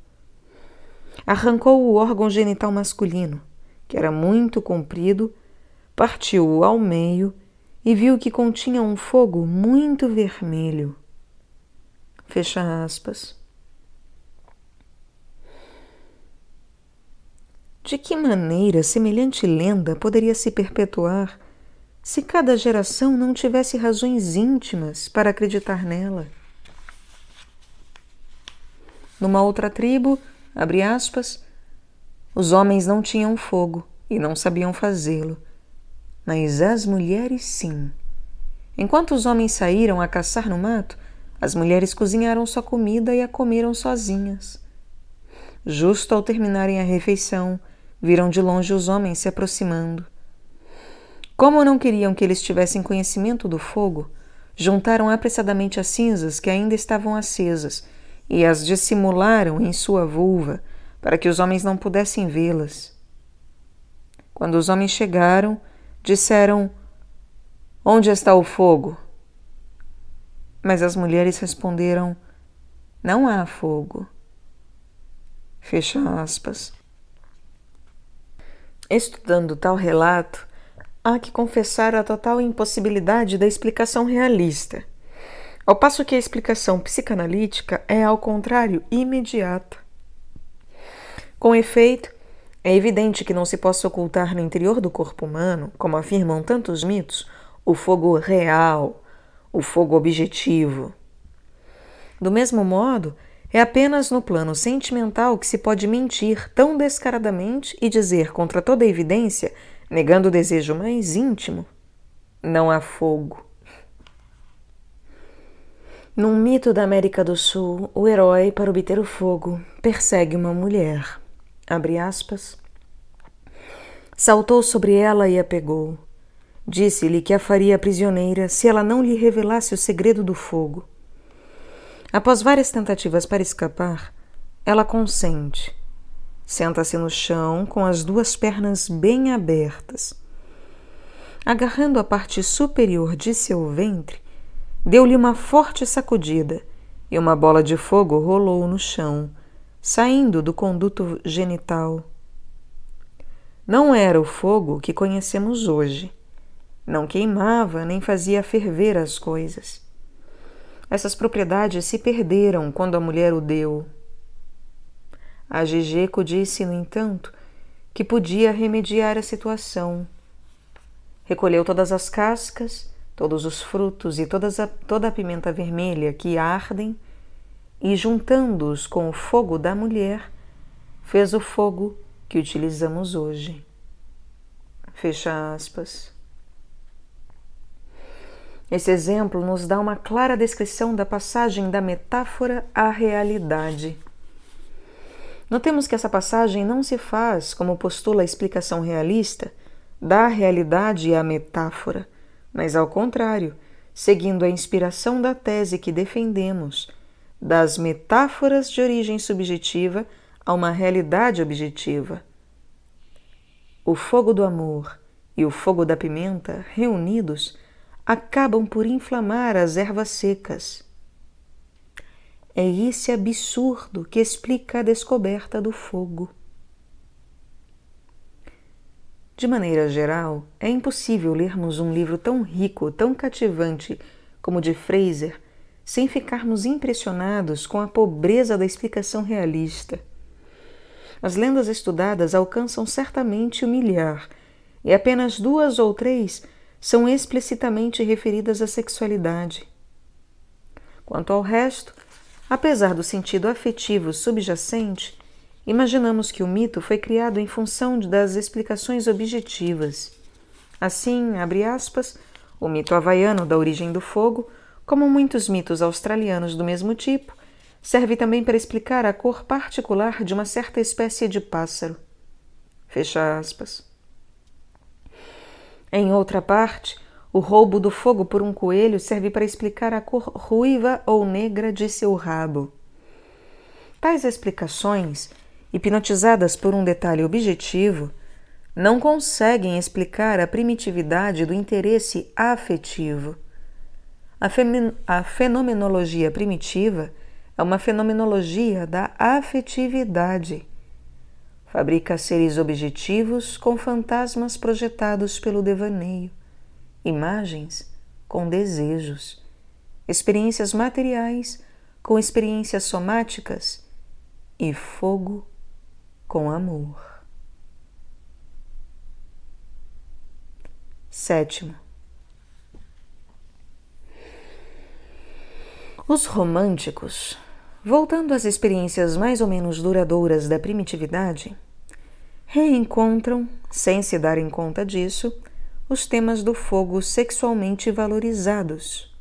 [SPEAKER 1] Arrancou o órgão genital masculino, que era muito comprido, partiu-o ao meio e viu que continha um fogo muito vermelho. Fecha aspas. De que maneira semelhante lenda poderia se perpetuar se cada geração não tivesse razões íntimas para acreditar nela? Numa outra tribo, abre aspas, os homens não tinham fogo e não sabiam fazê-lo, mas as mulheres sim. Enquanto os homens saíram a caçar no mato, as mulheres cozinharam sua comida e a comeram sozinhas. Justo ao terminarem a refeição, viram de longe os homens se aproximando. Como não queriam que eles tivessem conhecimento do fogo, juntaram apressadamente as cinzas que ainda estavam acesas e as dissimularam em sua vulva, para que os homens não pudessem vê-las. Quando os homens chegaram, disseram: Onde está o fogo? Mas as mulheres responderam: Não há fogo. Fecha aspas. Estudando tal relato, há que confessar a total impossibilidade da explicação realista, ao passo que a explicação psicanalítica é, ao contrário, imediata. Com efeito, é evidente que não se possa ocultar no interior do corpo humano, como afirmam tantos mitos, o fogo real, o fogo objetivo. Do mesmo modo, é apenas no plano sentimental que se pode mentir tão descaradamente e dizer contra toda evidência, negando o desejo mais íntimo, não há fogo. Num mito da América do Sul, o herói, para obter o fogo, persegue uma mulher. Abre aspas. Saltou sobre ela e a pegou. Disse-lhe que a faria prisioneira se ela não lhe revelasse o segredo do fogo. Após várias tentativas para escapar, ela consente. Senta-se no chão com as duas pernas bem abertas. Agarrando a parte superior de seu ventre, deu-lhe uma forte sacudida e uma bola de fogo rolou no chão, saindo do conduto genital. Não era o fogo que conhecemos hoje. Não queimava nem fazia ferver as coisas. Essas propriedades se perderam quando a mulher o deu. A Gigeco disse, no entanto, que podia remediar a situação. Recolheu todas as cascas, todos os frutos e toda a pimenta vermelha que ardem e, juntando-os com o fogo da mulher, fez o fogo que utilizamos hoje. Fecha aspas. Esse exemplo nos dá uma clara descrição da passagem da metáfora à realidade. Notemos que essa passagem não se faz, como postula a explicação realista, da realidade à metáfora, mas ao contrário, seguindo a inspiração da tese que defendemos, das metáforas de origem subjetiva a uma realidade objetiva. O fogo do amor e o fogo da pimenta, reunidos, acabam por inflamar as ervas secas. É esse absurdo que explica a descoberta do fogo. De maneira geral, é impossível lermos um livro tão rico, tão cativante como o de Fraser, sem ficarmos impressionados com a pobreza da explicação realista. As lendas estudadas alcançam certamente o milhar, e apenas 2 ou 3 são explicitamente referidas à sexualidade. Quanto ao resto, apesar do sentido afetivo subjacente, imaginamos que o mito foi criado em função das explicações objetivas. Assim, abre aspas, o mito havaiano da origem do fogo, como muitos mitos australianos do mesmo tipo, serve também para explicar a cor particular de uma certa espécie de pássaro. Fecha aspas. Em outra parte, O roubo do fogo por um coelho serve para explicar a cor ruiva ou negra de seu rabo. Tais explicações, hipnotizadas por um detalhe objetivo, não conseguem explicar a primitividade do interesse afetivo. A fenomenologia primitiva é uma fenomenologia da afetividade. Fabrica seres objetivos com fantasmas projetados pelo devaneio, imagens com desejos, experiências materiais com experiências somáticas e fogo com amor. 7. Os românticos, voltando às experiências mais ou menos duradouras da primitividade, reencontram, sem se darem conta disso, os temas do fogo sexualmente valorizados.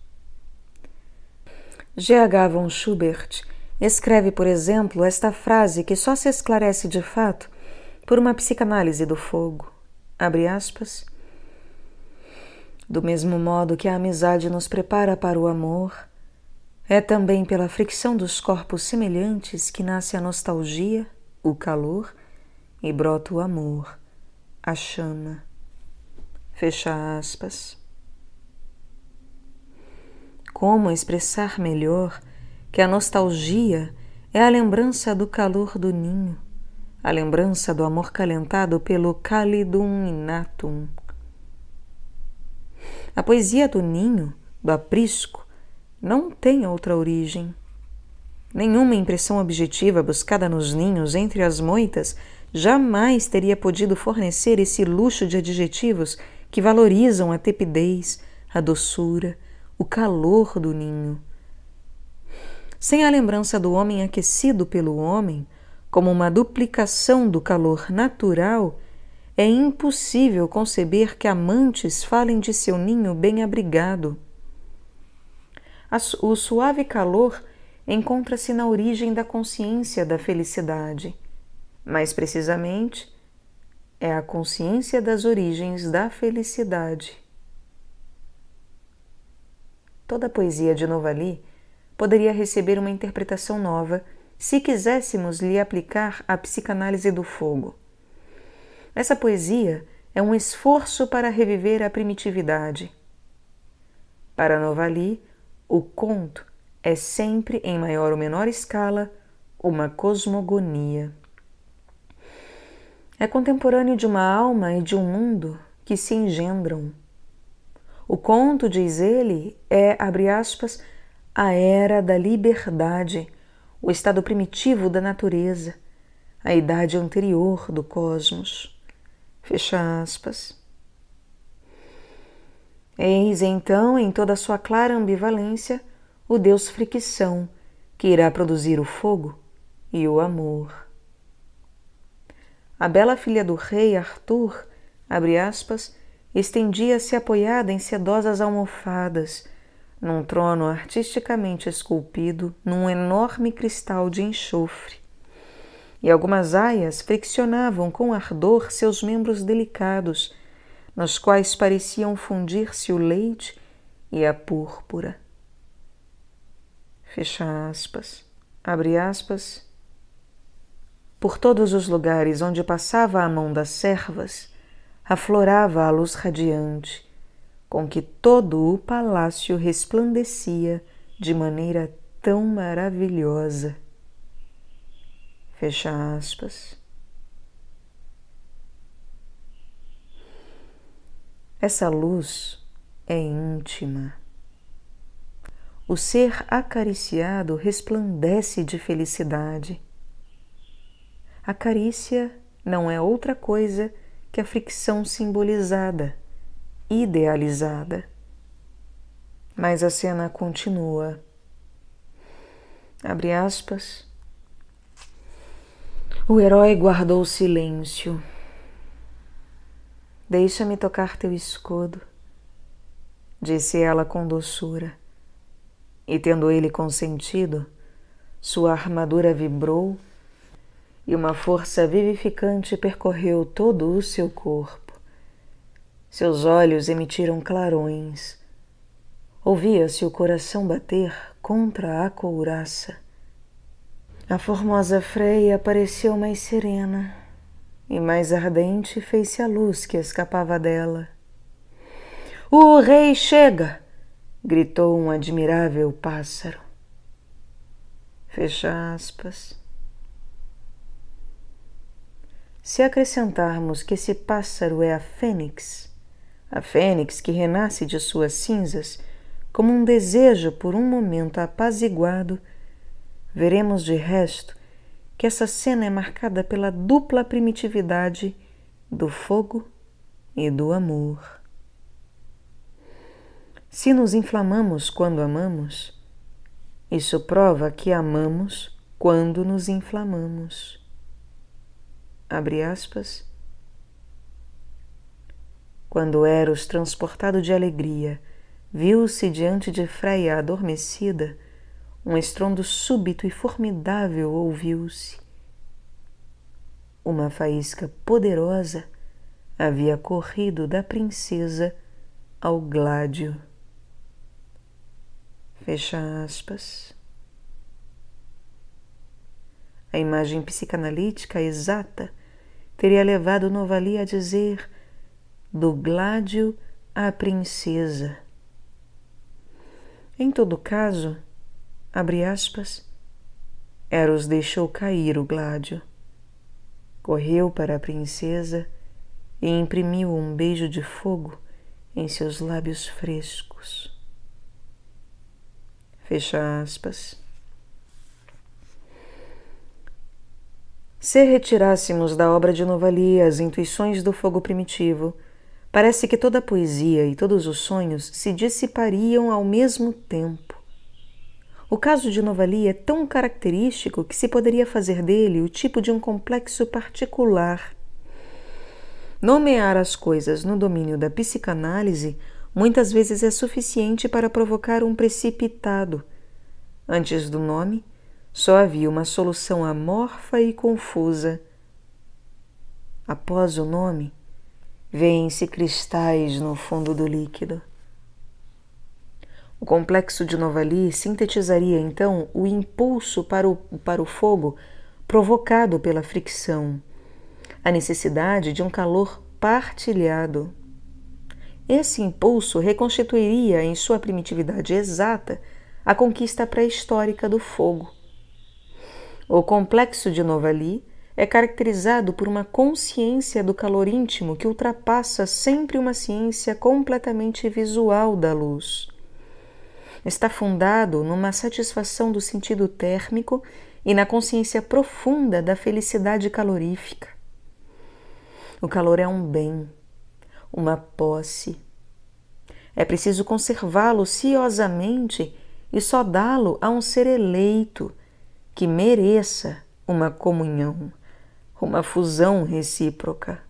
[SPEAKER 1] G.H. von Schubert escreve, por exemplo, esta frase que só se esclarece de fato por uma psicanálise do fogo, abre aspas, do mesmo modo que a amizade nos prepara para o amor, é também pela fricção dos corpos semelhantes que nasce a nostalgia, o calor, e brota o amor, a chama. Fecha aspas. Como expressar melhor que a nostalgia é a lembrança do calor do ninho, a lembrança do amor calentado pelo calidum innatum. A poesia do ninho, do aprisco, não tem outra origem. Nenhuma impressão objetiva buscada nos ninhos entre as moitas jamais teria podido fornecer esse luxo de adjetivos que valorizam a tepidez, a doçura, o calor do ninho. Sem a lembrança do homem aquecido pelo homem, como uma duplicação do calor natural, é impossível conceber que amantes falem de seu ninho bem abrigado. O suave calor encontra-se na origem da consciência da felicidade. Mais precisamente, é a consciência das origens da felicidade. Toda a poesia de Novali poderia receber uma interpretação nova se quiséssemos lhe aplicar a psicanálise do fogo. Essa poesia é um esforço para reviver a primitividade. Para Novali, o conto é sempre, em maior ou menor escala, uma cosmogonia. É contemporâneo de uma alma e de um mundo que se engendram. O conto, diz ele, é, abre aspas, a era da liberdade, o estado primitivo da natureza, a idade anterior do cosmos. Fecha aspas. Eis então, em toda a sua clara ambivalência, o Deus fricção, que irá produzir o fogo e o amor. A bela filha do rei, Arthur, abre aspas, estendia-se apoiada em sedosas almofadas, num trono artisticamente esculpido num enorme cristal de enxofre, e algumas aias friccionavam com ardor seus membros delicados, nos quais pareciam fundir-se o leite e a púrpura. Fecha aspas, abre aspas. Por todos os lugares onde passava a mão das servas, aflorava a luz radiante, com que todo o palácio resplandecia de maneira tão maravilhosa. Fecha aspas. Essa luz é íntima. O ser acariciado resplandece de felicidade. A carícia não é outra coisa que a fricção simbolizada, idealizada. Mas a cena continua. Abre aspas. O herói guardou silêncio. Deixa-me tocar teu escudo, disse ela com doçura. E tendo ele consentido, sua armadura vibrou e uma força vivificante percorreu todo o seu corpo. Seus olhos emitiram clarões. Ouvia-se o coração bater contra a couraça. A formosa Freia pareceu mais serena, e mais ardente fez-se a luz que escapava dela. "O rei chega!" gritou um admirável pássaro. Fecha aspas. Se acrescentarmos que esse pássaro é a fênix que renasce de suas cinzas, como um desejo por um momento apaziguado, veremos de resto que essa cena é marcada pela dupla primitividade do fogo e do amor. Se nos inflamamos quando amamos, isso prova que amamos quando nos inflamamos. Abre aspas. Quando Eros, transportado de alegria, viu-se diante de Freia adormecida, um estrondo súbito e formidável ouviu-se. Uma faísca poderosa havia corrido da princesa ao gládio. Fecha aspas. A imagem psicanalítica exata teria levado Novali a dizer do gládio à princesa. Em todo caso, abre aspas, Eros deixou cair o gládio, correu para a princesa e imprimiu um beijo de fogo em seus lábios frescos. Fecha aspas. Se retirássemos da obra de Novali as intuições do fogo primitivo, parece que toda a poesia e todos os sonhos se dissipariam ao mesmo tempo. O caso de Novali é tão característico que se poderia fazer dele o tipo de um complexo particular. Nomear as coisas no domínio da psicanálise muitas vezes é suficiente para provocar um precipitado. Antes do nome, só havia uma solução amorfa e confusa. Após o nome, vêem-se cristais no fundo do líquido. O complexo de Novali sintetizaria então o impulso para o fogo provocado pela fricção, a necessidade de um calor partilhado. Esse impulso reconstituiria em sua primitividade exata a conquista pré-histórica do fogo. O complexo de Novali é caracterizado por uma consciência do calor íntimo que ultrapassa sempre uma ciência completamente visual da luz. Está fundado numa satisfação do sentido térmico e na consciência profunda da felicidade calorífica. O calor é um bem, uma posse. É preciso conservá-lo ciosamente e só dá-lo a um ser eleito que mereça uma comunhão, uma fusão recíproca.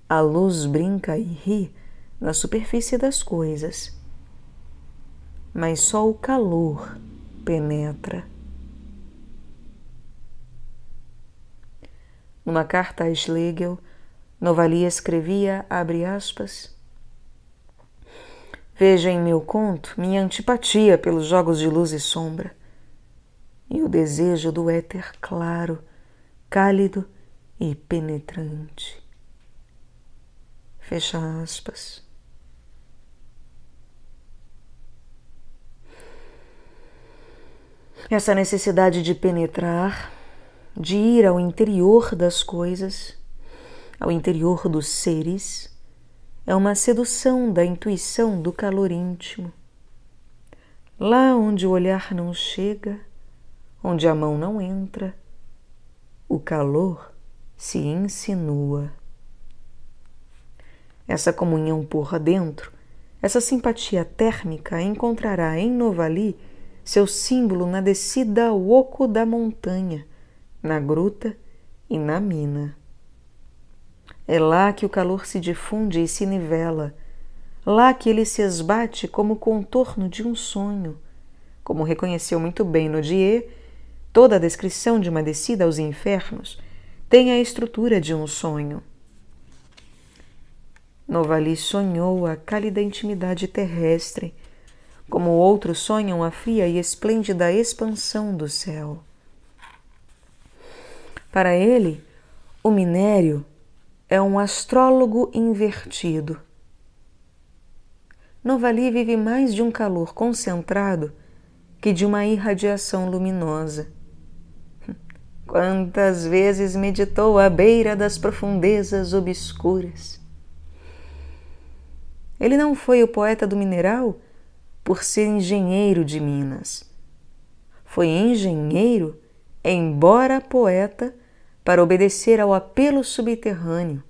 [SPEAKER 1] A luz brinca e ri na superfície das coisas, mas só o calor penetra. Numa carta a Schlegel, Novali escrevia, abre aspas, veja em meu conto minha antipatia pelos jogos de luz e sombra e o desejo do éter claro, cálido e penetrante. Fecha aspas. Essa necessidade de penetrar, de ir ao interior das coisas, ao interior dos seres, é uma sedução da intuição do calor íntimo. Lá onde o olhar não chega, onde a mão não entra, o calor se insinua. Essa comunhão por dentro, essa simpatia térmica encontrará em Novali seu símbolo na descida ao oco da montanha, na gruta e na mina. É lá que o calor se difunde e se nivela, lá que ele se esbate como o contorno de um sonho. Como reconheceu muito bem Nodier, toda a descrição de uma descida aos infernos tem a estrutura de um sonho. Novali sonhou a cálida intimidade terrestre, como outros sonham a fria e esplêndida expansão do céu. Para ele, o minério é um astrólogo invertido. Novali vive mais de um calor concentrado que de uma irradiação luminosa. Quantas vezes meditou à beira das profundezas obscuras. Ele não foi o poeta do mineral por ser engenheiro de Minas. Foi engenheiro, embora poeta, para obedecer ao apelo subterrâneo,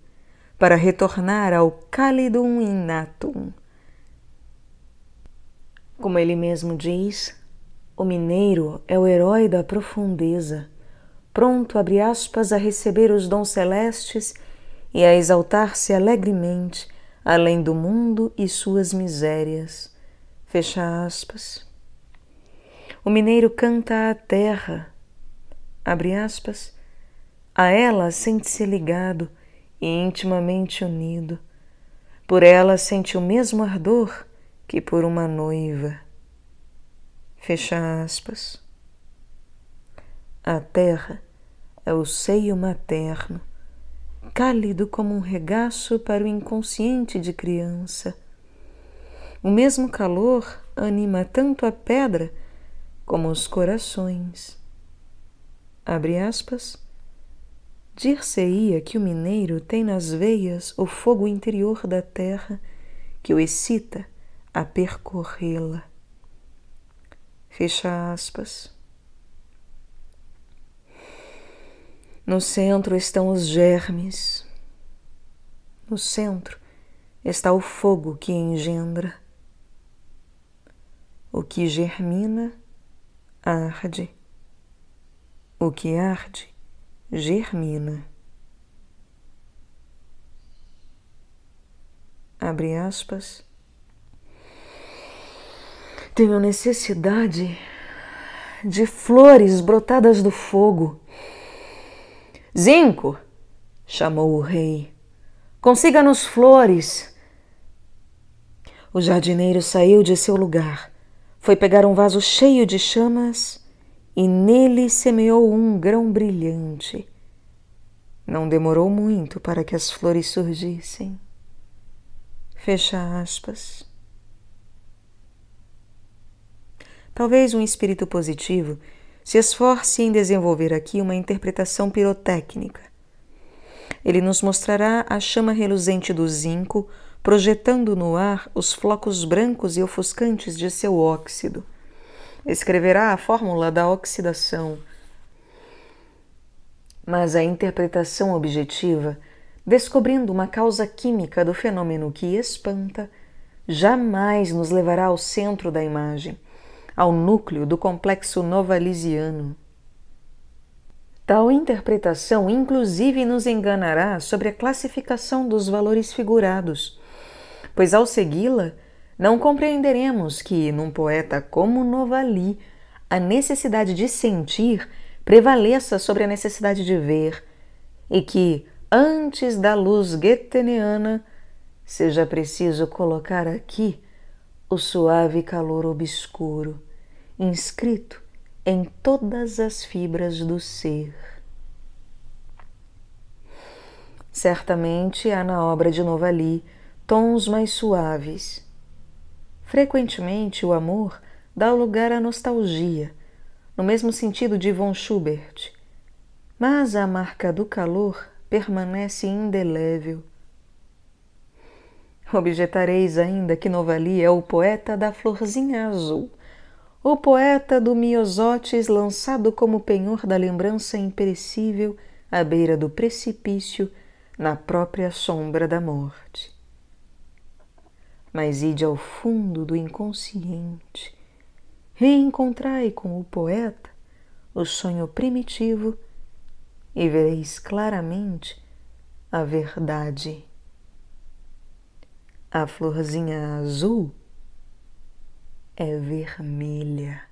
[SPEAKER 1] para retornar ao cálidum innatum. Como ele mesmo diz, o mineiro é o herói da profundeza, pronto, abre aspas, a receber os dons celestes e a exaltar-se alegremente além do mundo e suas misérias. Fecha aspas. O mineiro canta à terra, abre aspas, a ela sente-se ligado e intimamente unido. Por ela sente o mesmo ardor que por uma noiva. Fecha aspas. A terra é o seio materno, cálido como um regaço para o inconsciente de criança. O mesmo calor anima tanto a pedra como os corações. Abre aspas. Dir-se-ia que o mineiro tem nas veias o fogo interior da terra que o excita a percorrê-la. Fecha aspas. No centro estão os germes. No centro está o fogo que engendra. O que germina, arde. O que arde, germina. Abre aspas. Tenho necessidade de flores brotadas do fogo. Zinco, chamou o rei, consiga-nos flores. O jardineiro saiu de seu lugar, foi pegar um vaso cheio de chamas e nele semeou um grão brilhante. Não demorou muito para que as flores surgissem. Fecha aspas. Talvez um espírito positivo se esforce em desenvolver aqui uma interpretação pirotécnica. Ele nos mostrará a chama reluzente do zinco projetando no ar os flocos brancos e ofuscantes de seu óxido. Escreverá a fórmula da oxidação. Mas a interpretação objetiva, descobrindo uma causa química do fenômeno que espanta, jamais nos levará ao centro da imagem, ao núcleo do complexo novalisiano. Tal interpretação inclusive nos enganará sobre a classificação dos valores figurados, pois ao segui-la não compreenderemos que, num poeta como Novali, a necessidade de sentir prevaleça sobre a necessidade de ver e que, antes da luz goetheana, seja preciso colocar aqui o suave calor obscuro, inscrito em todas as fibras do ser. Certamente há na obra de Novali tons mais suaves. Frequentemente o amor dá lugar à nostalgia, no mesmo sentido de von Schubert, mas a marca do calor permanece indelével. Objetareis ainda que Novali é o poeta da florzinha azul, o poeta do miosótis lançado como penhor da lembrança imperecível à beira do precipício, na própria sombra da morte. Mas ide ao fundo do inconsciente, reencontrai com o poeta o sonho primitivo e vereis claramente a verdade. A florzinha azul é vermelha.